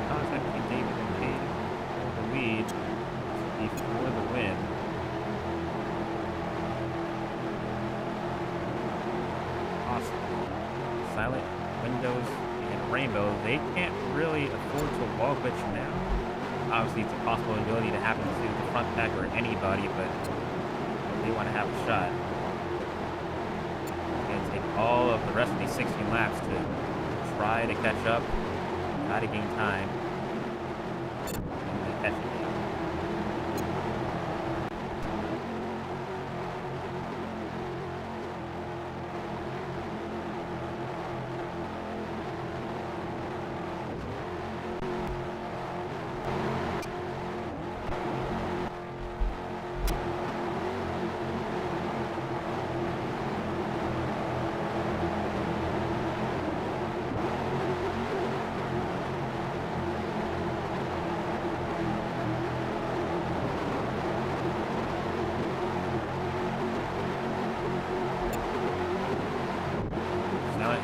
Contacting David and Kate for the lead before the win. Awesome. Silent, Windows, and Rainbow, they can't really afford to wall glitch now. Obviously, it's a possibility to happen to the front pack or anybody, but they want to have a shot. It's going to take all of the rest of these 16 laps to try to catch up, try to gain time, and catch it.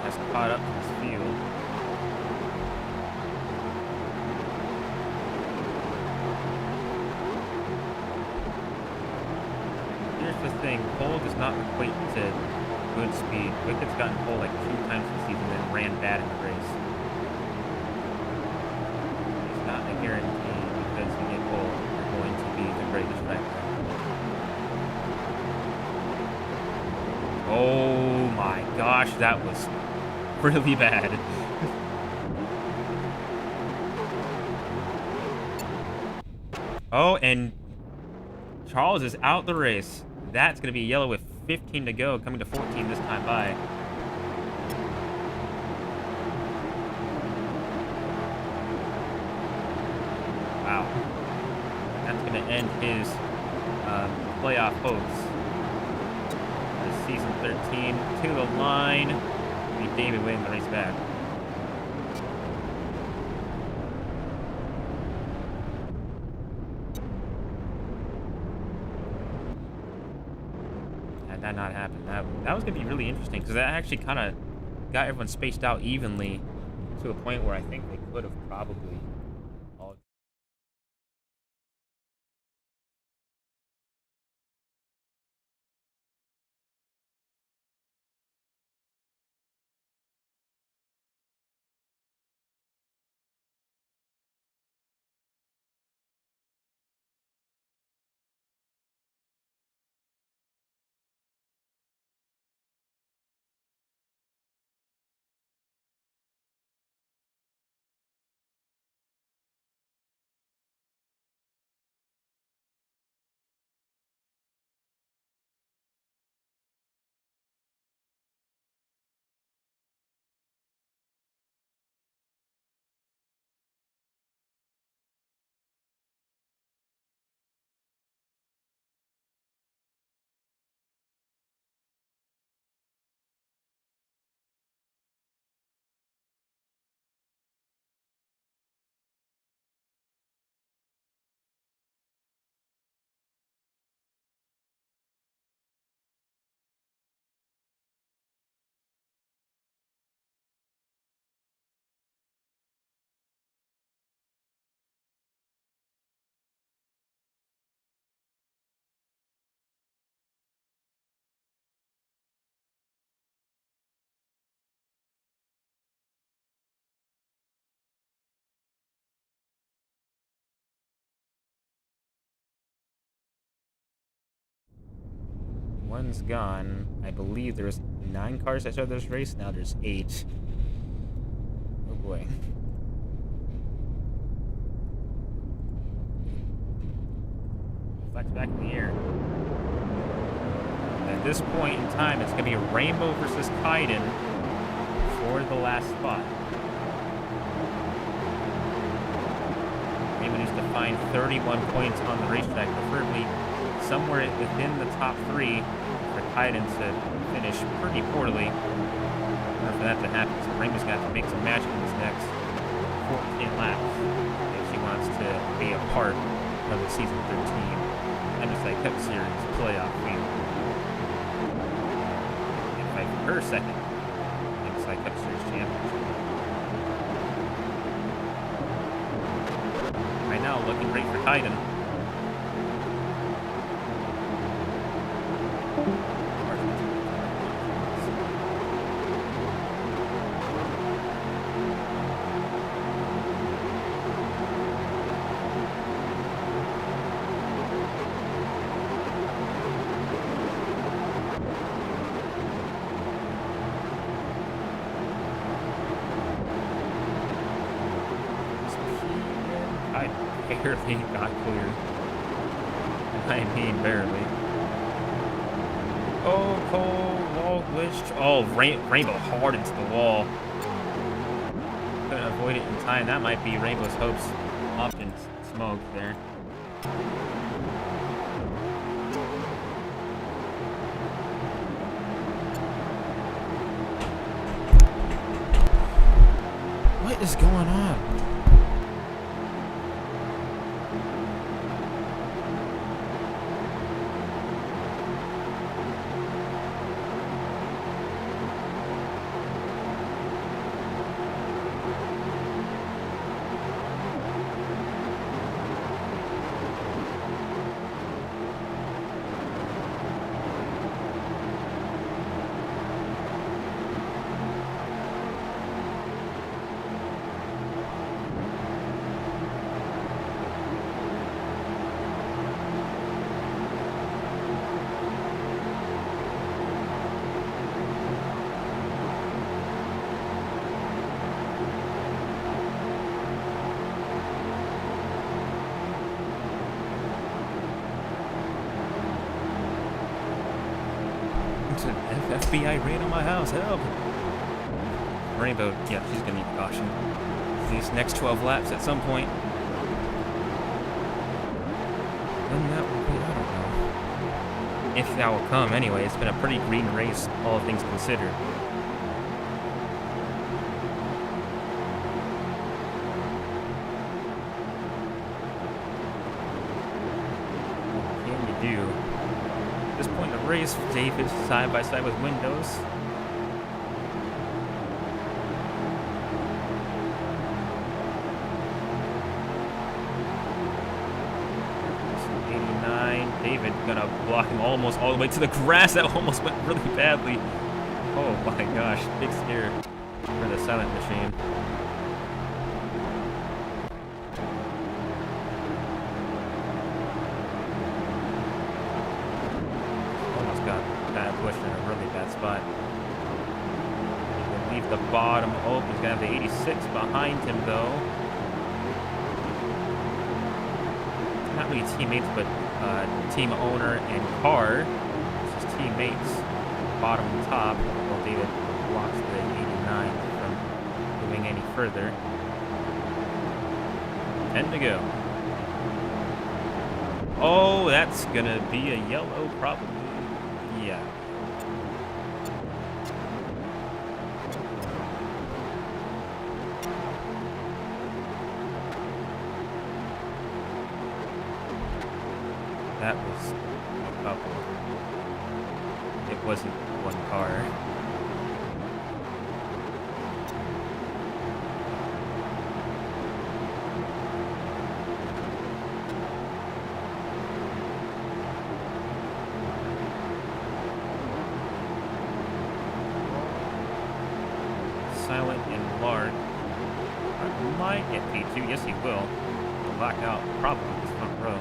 Has caught up to this field. Here's the thing, pole does not equate to good speed. Wicket's gotten pole like 2 times this season and ran bad in the race. It's not a guarantee because you get pole, you're going to be the greatest driver. Oh my gosh, that was really bad. Oh, and Charles is out the race. That's going to be yellow with 15 to go, coming to 14 this time by. Wow. That's going to end his playoff hopes. Season 13 to the line. Be David winning the race back. Had that not happened, that was going to be really interesting because that actually kind of got everyone spaced out evenly to a point where I think they could have probably one's gone. I believe there's 9 cars that started this race. Now there's 8. Oh boy. Flex back in the air. At this point in time, it's going to be Rainbow versus Kaiden for the last spot. Rainbow needs to find 31 points on the racetrack, preferably somewhere within the top 3 for Kaiden to finish pretty poorly. In order for that to happen, so Rainbow's got to make some magic in this next 14 laps if she wants to be a part of the season 13 MSI Cup Series playoff field. And fight for her second MSI Cup Series championship. Right now, looking great for Kaiden. Barely got cleared. I mean, barely. Oh, Cole, wall glitched. Oh, Rainbow hard into the wall. Couldn't avoid it in time. That might be Rainbow's hopes up in smoke there. What is going on? FBI raid on my house, help! Rainbow, yeah, she's gonna need caution. These next 12 laps at some point. When that will be, I don't know. If that will come anyway, it's been a pretty green race, all things considered. What can you do? At this point in the race, Dave is side by side with Windows. David gonna block him almost all the way to the grass. That almost went really badly. Oh my gosh, big scare for the silent machine. Almost got that pushed in a really bad spot. He can leave the bottom open. He's gonna have the 86 behind him though. Not really teammates, but team owner and car. This is teammates, bottom and top. Well, David blocks the 89 from moving any further. 10 to go. Oh, that's gonna be a yellow, probably. Yeah. That was a couple. It wasn't one car. Silent and Lark might get P2. Yes, he will. He'll lock out probably this front row.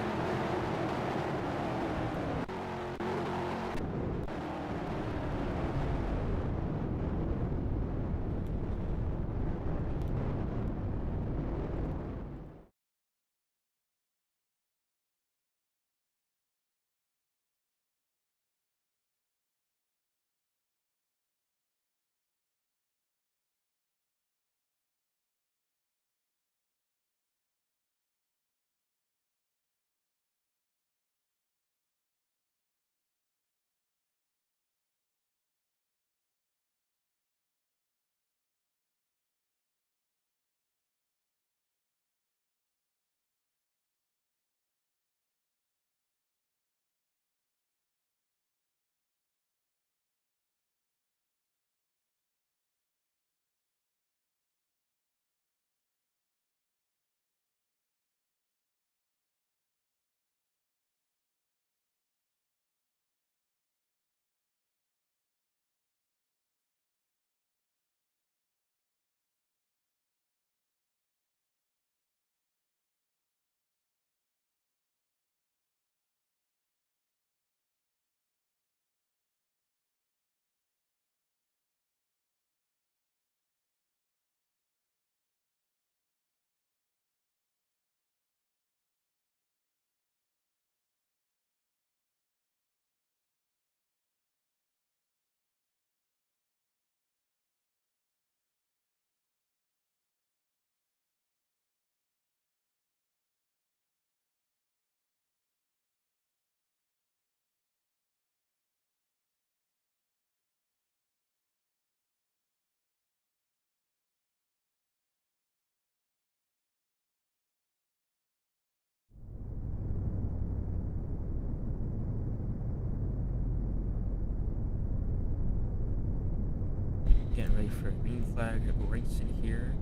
ready for a green flag race in here.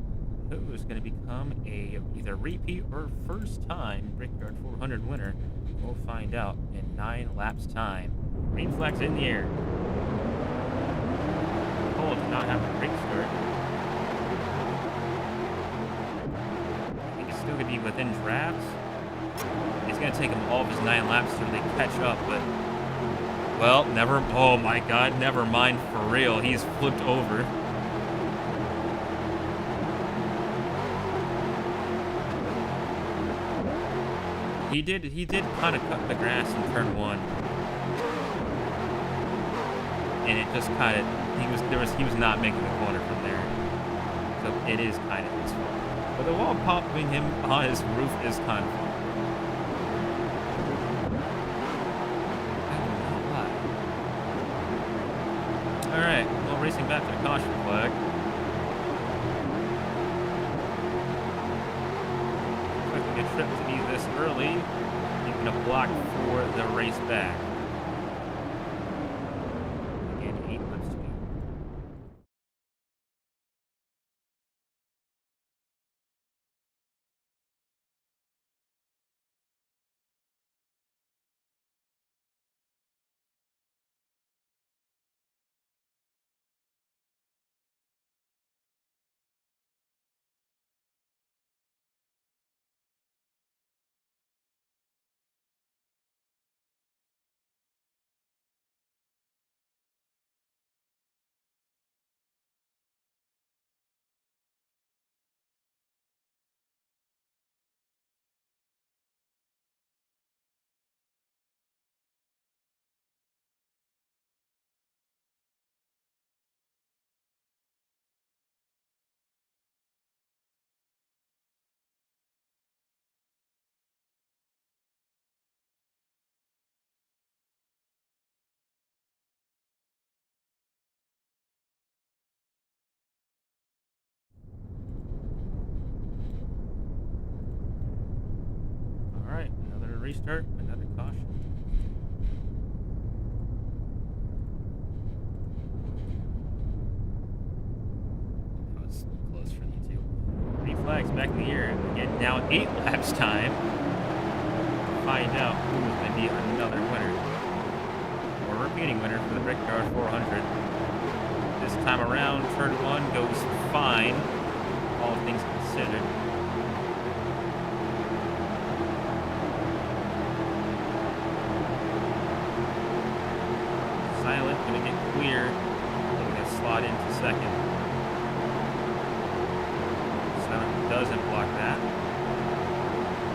Who is going to become a either repeat or first time Brickyard 400 winner? We'll find out in 9 laps time. Green flag's in the air. Cole did not have a great start. I think it's still going to be within drafts. It's going to take him all of his 9 laps till they catch up, but well, oh my god, never mind for real. He's flipped over. He did kind of cut the grass in turn 1. And it just kind of, he was not making the corner from there. So it is kind of his fault. But the wall popping him on his roof is kind of fun. Alright, well, racing back to the caution flag. Expecting a trip to be this early. Keeping a block for the race back. Again, 8 laps to go. Alright, another restart, another caution. That was close for you two. 3 flags back in the air. Again, now 8 laps time. Find out who's going to be another winner. Or repeating winner for the Brickyard 400. This time around, turn 1 goes fine, all things considered. Silent, gonna get clear. We're gonna slot into second. Silent doesn't block that.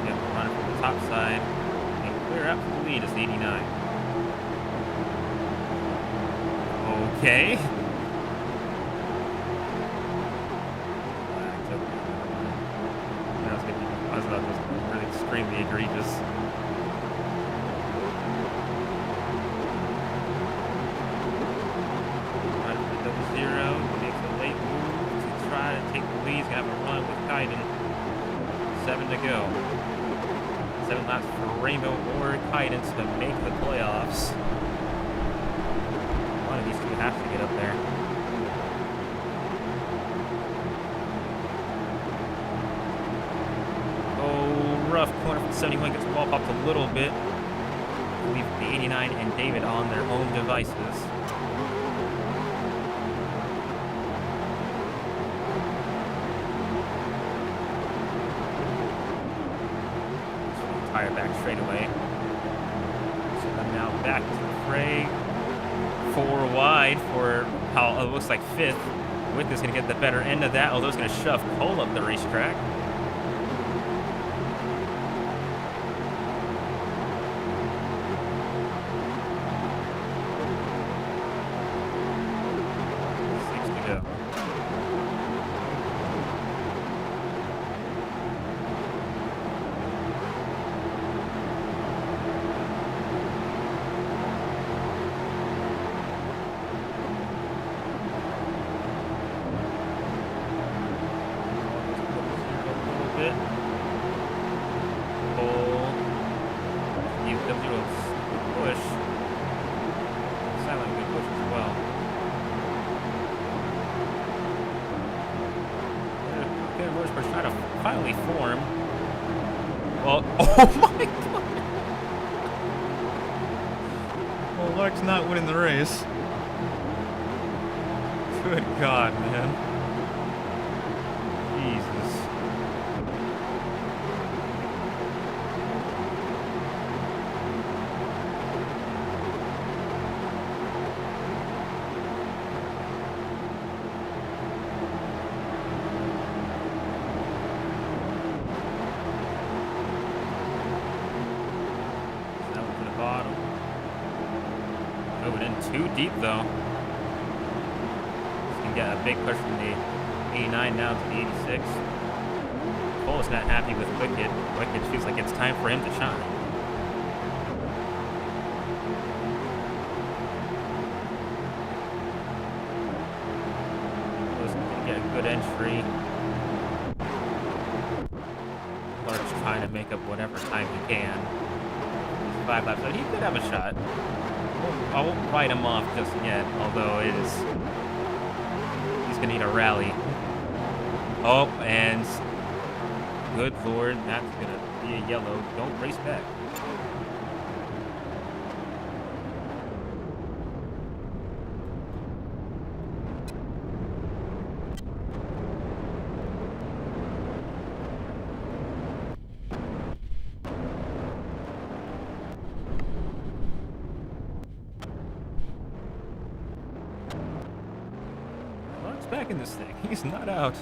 Get the runner from the top side and clear up for the lead is 89. Okay. I was about to be really extremely egregious. Zero makes a late move to try to take the lead. He's gonna have a run with Kaiden. 7 to go. 7 laps for Rainbow or Kaiden to make the playoffs. One of these two has to get up there. Oh, rough corner from 71 gets the ball popped a little bit. Leave the 89 and David on their own devices. Tire back straight away. So I'm now back to the fray. 4 wide for how it looks like 5th. Wick is going to get the better end of that, although it's going to shove Cole up the racetrack. motorsports try to finally form. Well, oh my god! Well, Lark's not winning the race. Good God, man. Jesus. Down to the bottom. Going in too deep, though. Get a big push from the 89 down to the 86. Cole is not happy with Wicked. Wicked feels like it's time for him to shine. Cole's going to get a good entry. Clark's trying to make up whatever time he can. He's 5 laps, so he could have a shot. I won't write him off just yet, although it is... He's gonna need a rally. Oh, and good lord, that's gonna be a yellow. Don't race back. Back in this thing. He's not out.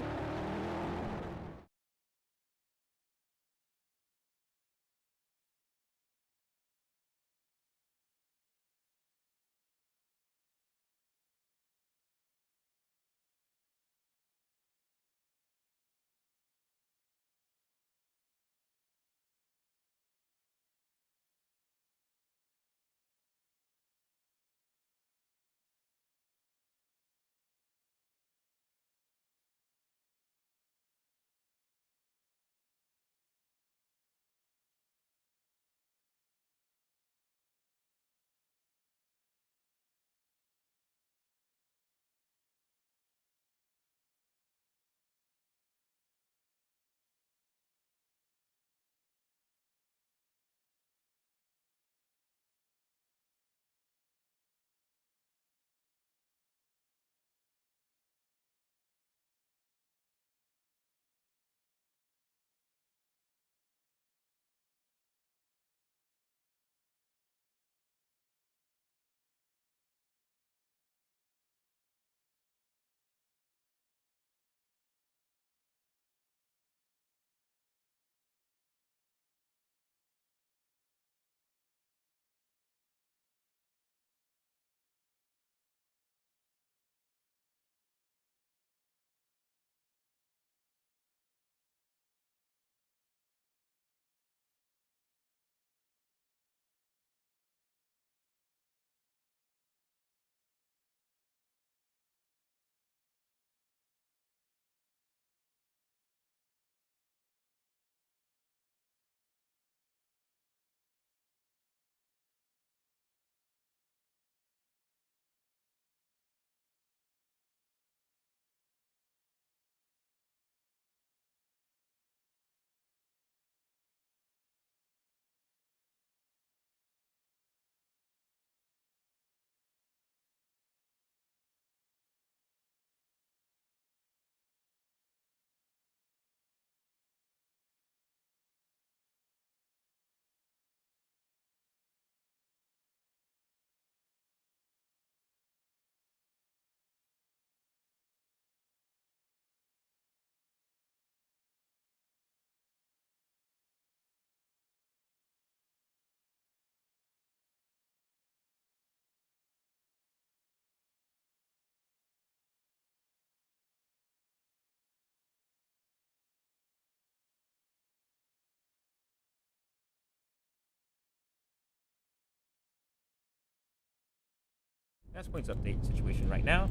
Gas points update situation right now.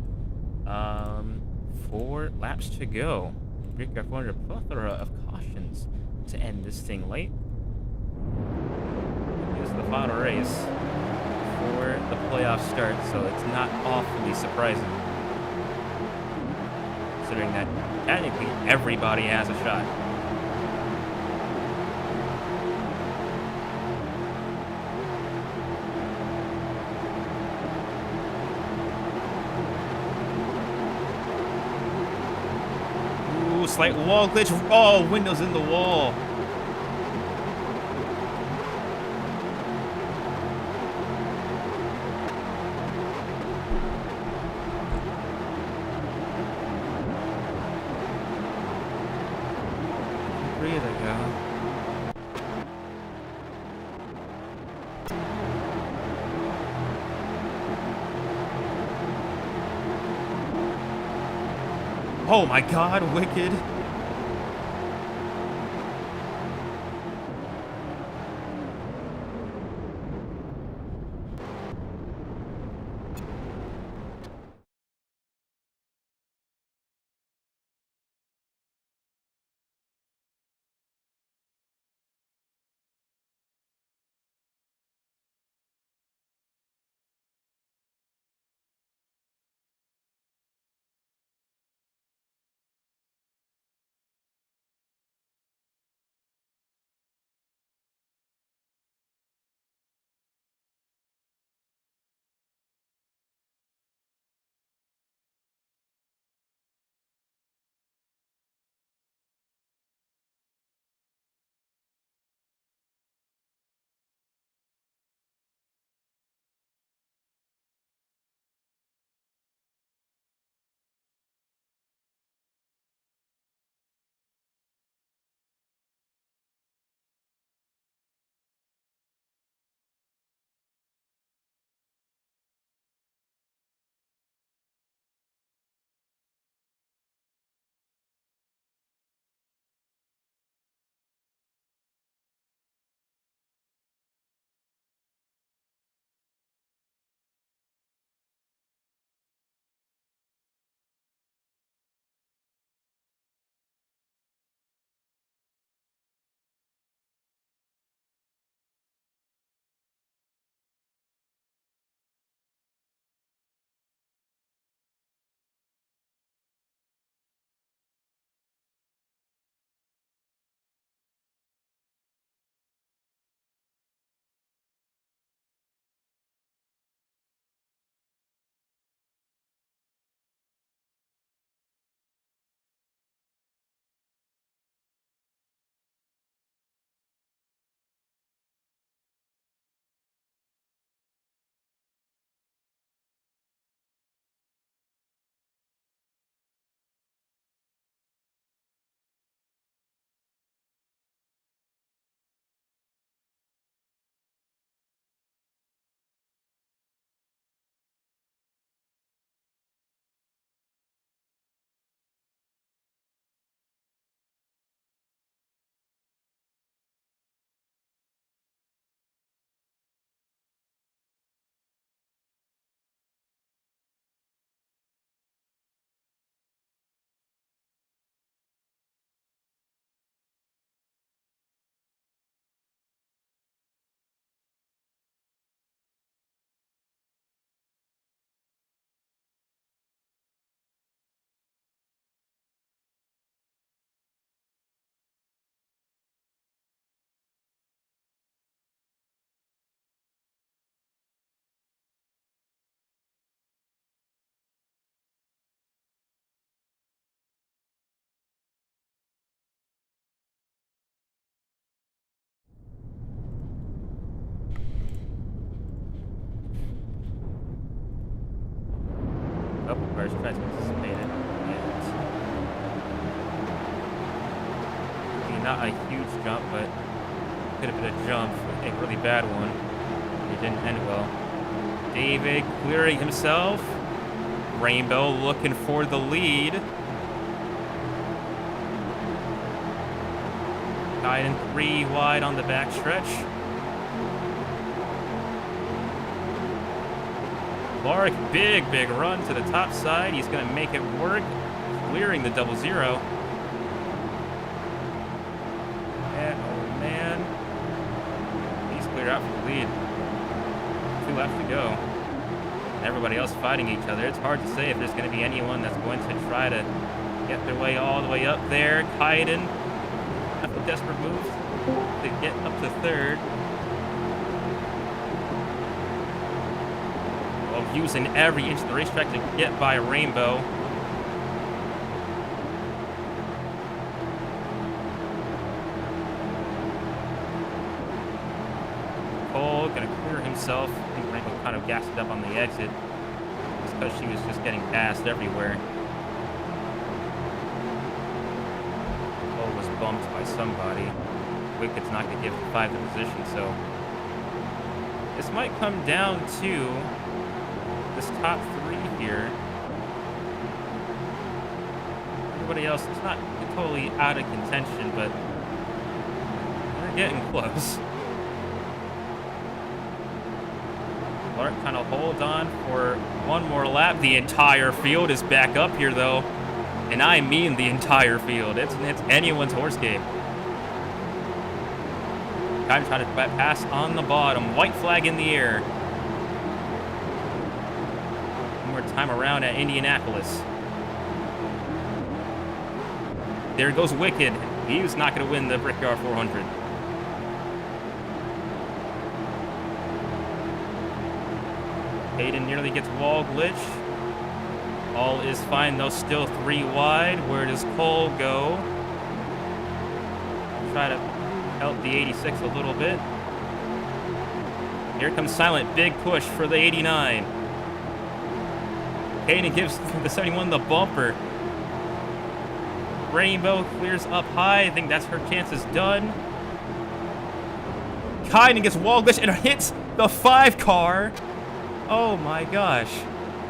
4 laps to go. Brickyard 400, a plethora of cautions to end this thing late. This is the final race before the playoffs start, so it's not awfully surprising. considering that technically everybody has a shot. Ooh, slight wall glitch. Oh, windows in the wall. There they go. Oh my god, wicked. Couple cars tried to anticipate it. I mean, not a huge jump, but could have been a jump, a really bad one. It didn't end well. David clearing himself. Rainbow looking for the lead. Tied in 3 wide on the back stretch. Clark, big run to the top side. He's going to make it work, clearing the 0-0. And, oh man, he's cleared out for the lead. 2 left to go. And everybody else fighting each other. It's hard to say if there's going to be anyone that's going to try to get their way all the way up there. Kaiden, a desperate move to get up to third. Well, using every inch of the racetrack to get by Rainbow. Cole gonna clear himself. I think Rainbow kind of gassed it up on the exit just because she was just getting passed everywhere. Cole was bumped by somebody. Wicked's not gonna give the 5 the position, so this might come down to this top 3 here. Everybody else, it's not totally out of contention, but they're getting close. Lark kind of hold on for one more lap. The entire field is back up here, though. And I mean the entire field. It's anyone's horse game. Kaiden trying to pass on the bottom. White flag in the air. One more time around at Indianapolis. There goes Wicked. He's not going to win the Brickyard 400. Hayden nearly gets wall glitch. All is fine, though. Still 3 wide. Where does Cole go? Try to help the 86 a little bit. Here comes Silent. Big push for the 89. Hayden gives the 71 the bumper. Rainbow clears up high. I think that's her chances done. Kaiden gets wall glitch and hits the 5 car. Oh my gosh.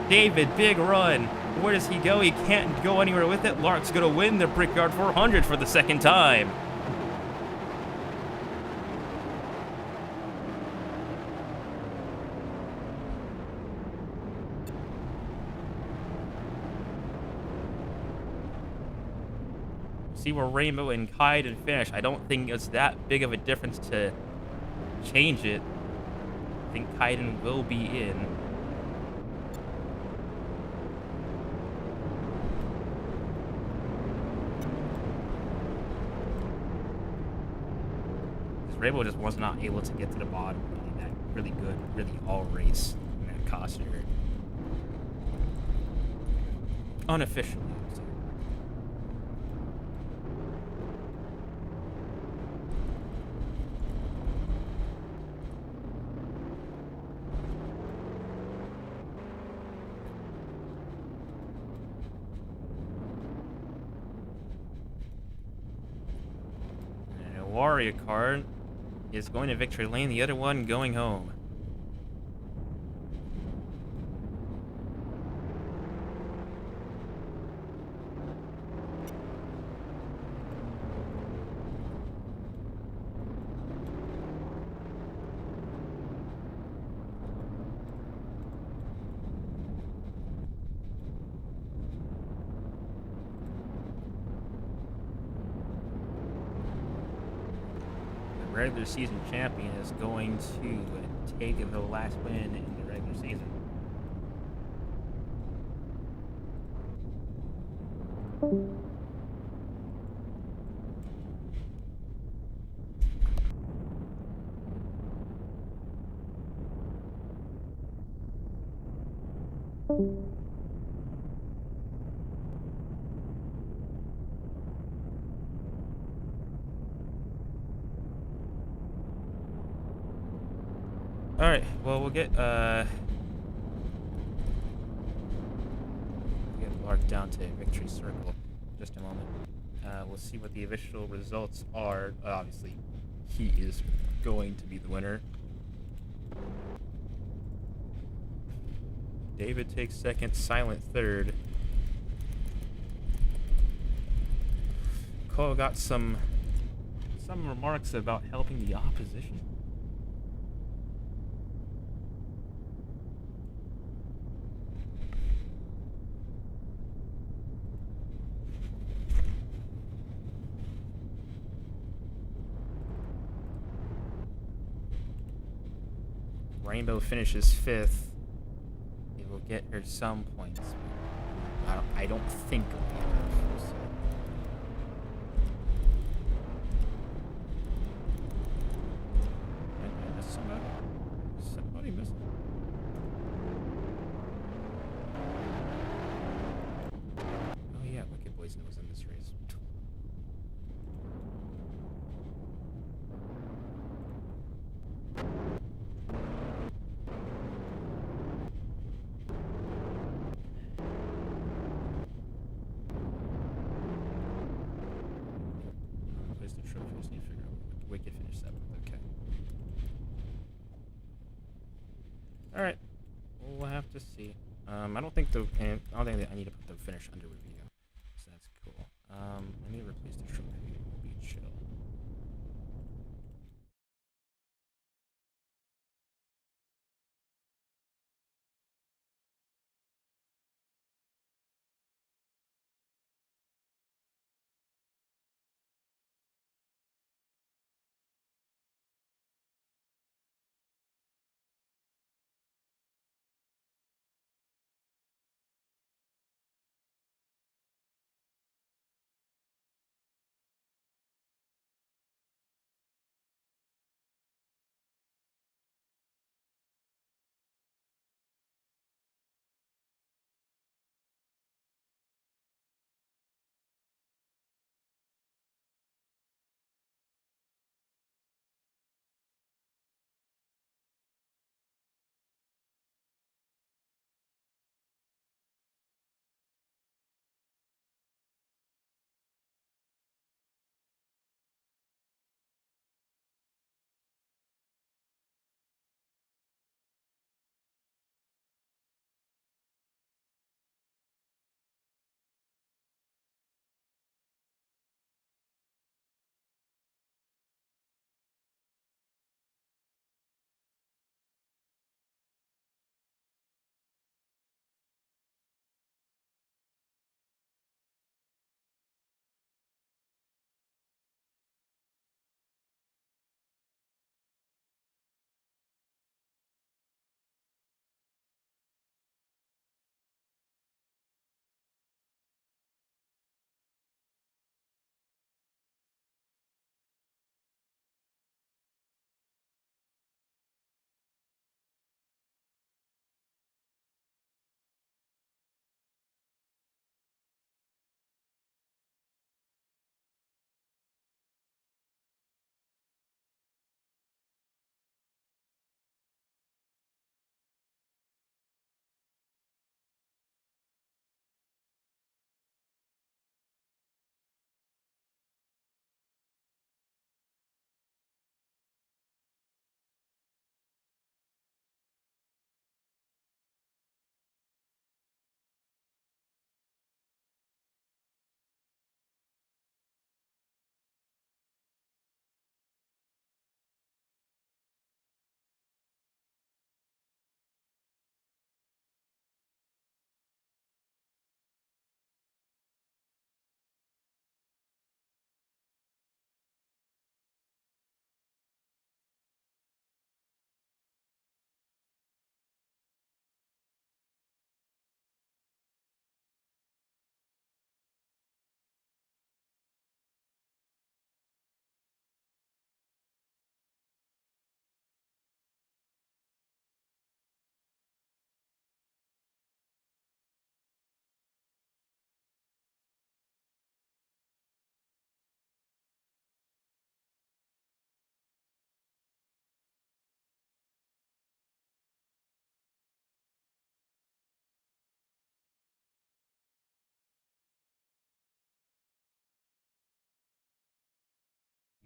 David, big run. Where does he go? He can't go anywhere with it. Lark's going to win the Brickyard 400 for the 2nd time. See where Rainbow and Kaiden finish. I don't think it's that big of a difference to change it. I think Kaiden will be in. Rainbow just was not able to get to the bottom in that really good, really all race in that costume. Unofficially. Warrior card is going to victory lane, the other one going home. Regular season champion is going to take the last win in the regular season. Alright, well, we'll get Lark down to victory circle in just a moment. We'll see what the official results are. Obviously, he is going to be the winner. David takes 2nd, Silent 3rd. Cole got some remarks about helping the opposition. Rainbow finishes 5th. It will get her some points. I don't think it'll be enough. We'll see. I missed somebody. Somebody missed. Oh yeah, Wicked Boys was in this race. Replace the trophy. Just need to figure out what Wicked finished 7th. Okay. All right. We'll have to see. I don't think that I need to put the finish under review, so that's cool. I need to replace the trophy. We'll be chill.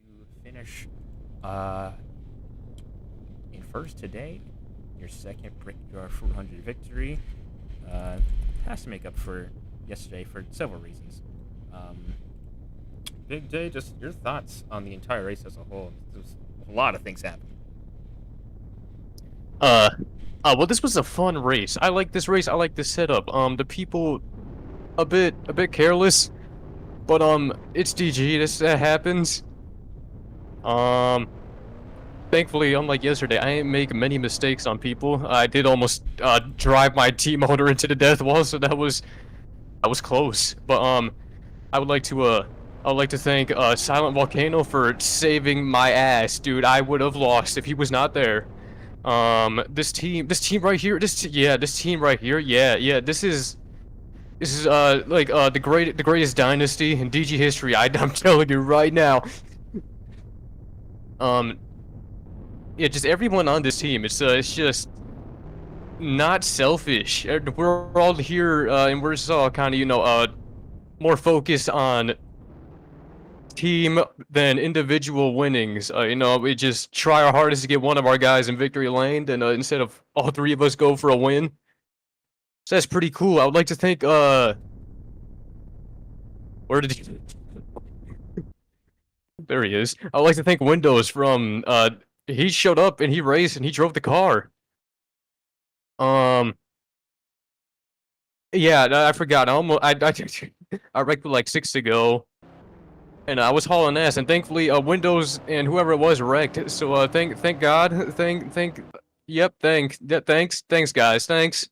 You finish in first today. Your second Brickyard 400 victory. Has to make up for yesterday for several reasons. Big J, just your thoughts on the entire race as a whole. There's a lot of things happening. Well, this was a fun race. I like this race. I like this setup. The people, a bit careless, but it's DG. That happens. Thankfully, unlike yesterday, I didn't make many mistakes on people. I did almost drive my team motor into the death wall, so that was I was close, but I would like to thank Silent Volcano for saving my ass, dude. I would have lost if he was not there. This team right here, this team right here, yeah, this is like the greatest dynasty in DG history. I'm telling you right now. Um, yeah, just everyone on this team. It's just not selfish. We're all here, and we're just all kind of, more focused on team than individual winnings. We just try our hardest to get one of our guys in victory lane, and instead of all three of us go for a win. So that's pretty cool. I would like to thank where did he? There he is. I would like to thank Windows from he showed up and he raced and he drove the car. Yeah, I forgot. I wrecked like 6 ago. And I was hauling ass, and thankfully, Windows and whoever it was wrecked. So, thank God, yep, thanks, guys, thanks.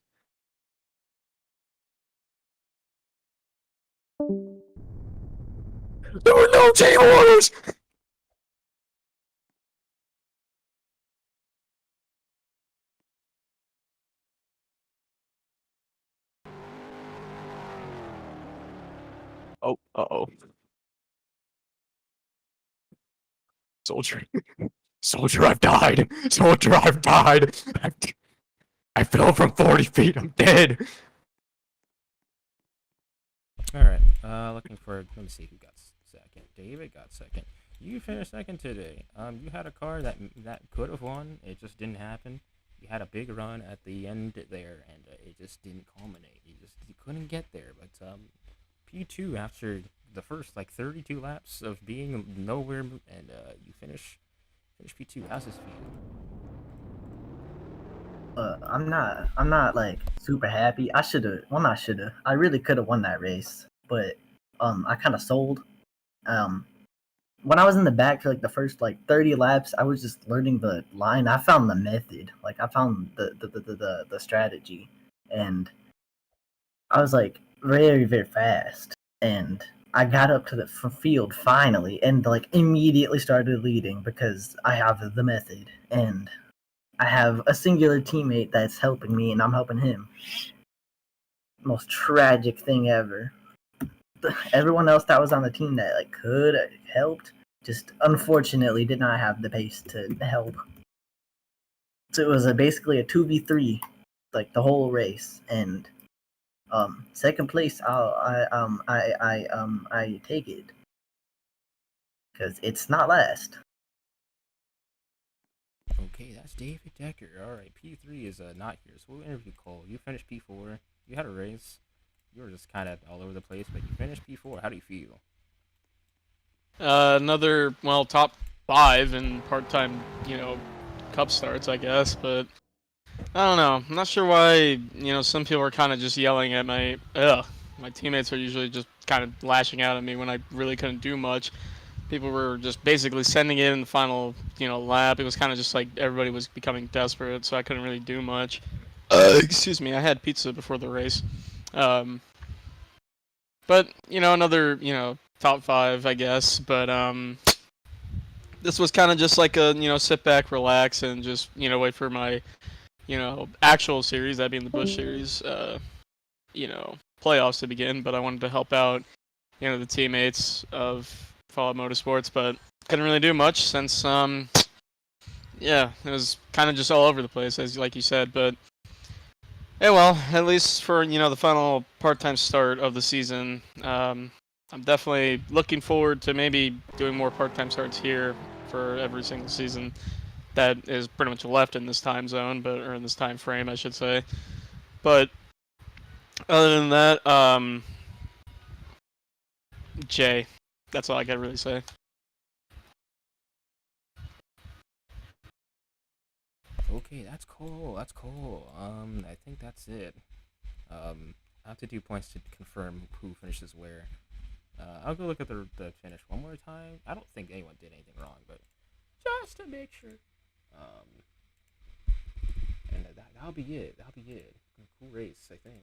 There were no team orders. Oh, uh-oh. Soldier, soldier, I've died. Soldier, I've died. I fell from 40 feet. I'm dead. All right. Looking for. Let me see who got second. David got second. You finished second today. You had a car that could have won. It just didn't happen. You had a big run at the end there, and it just didn't culminate. You couldn't get there. But P2 after the first like 32 laps of being nowhere, and you finish P2. How's this for you? I'm not like super happy. I really could have won that race, but I kind of sold. When I was in the back for like the first like 30 laps, I was just learning the line. I found the method. Like I found the strategy, and I was like very very fast, and I got up to the field finally, and like immediately started leading because I have the method, and I have a singular teammate that's helping me, and I'm helping him. Most tragic thing ever. Everyone else that was on the team that like could have helped just unfortunately did not have the pace to help. So it was basically a 2v3 like the whole race, and second place I take it because it's not last. Okay, that's David Decker. All right, P3 is not here, so we'll interview Cole. You finished P4. You had a race. You were just kind of all over the place, but you finished P4. How do you feel? Another, top 5 in part-time, cup starts, I guess, but I don't know. I'm not sure why, some people are kind of just yelling at my teammates are usually just kind of lashing out at me when I really couldn't do much. People were just basically sending it in the final, lap. It was kind of just like everybody was becoming desperate, so I couldn't really do much. Excuse me, I had pizza before the race. But, another, top 5, I guess. But, this was kind of just like a, sit back, relax, and just, wait for my, actual series, that being the Bush series, playoffs to begin. But I wanted to help out, the teammates of Fallout Motorsports, but couldn't really do much since, it was kind of just all over the place, as like you said. But, yeah, well, at least for, the final part-time start of the season, I'm definitely looking forward to maybe doing more part-time starts here for every single season that is pretty much left in this time zone, or in this time frame, I should say. But other than that, Jay, that's all I gotta really say. Okay, that's cool. That's cool. I think that's it. I have to do points to confirm who finishes where. I'll go look at the finish one more time. I don't think anyone did anything wrong, but just to make sure. And that'll be it. That'll be it. Cool race, I think.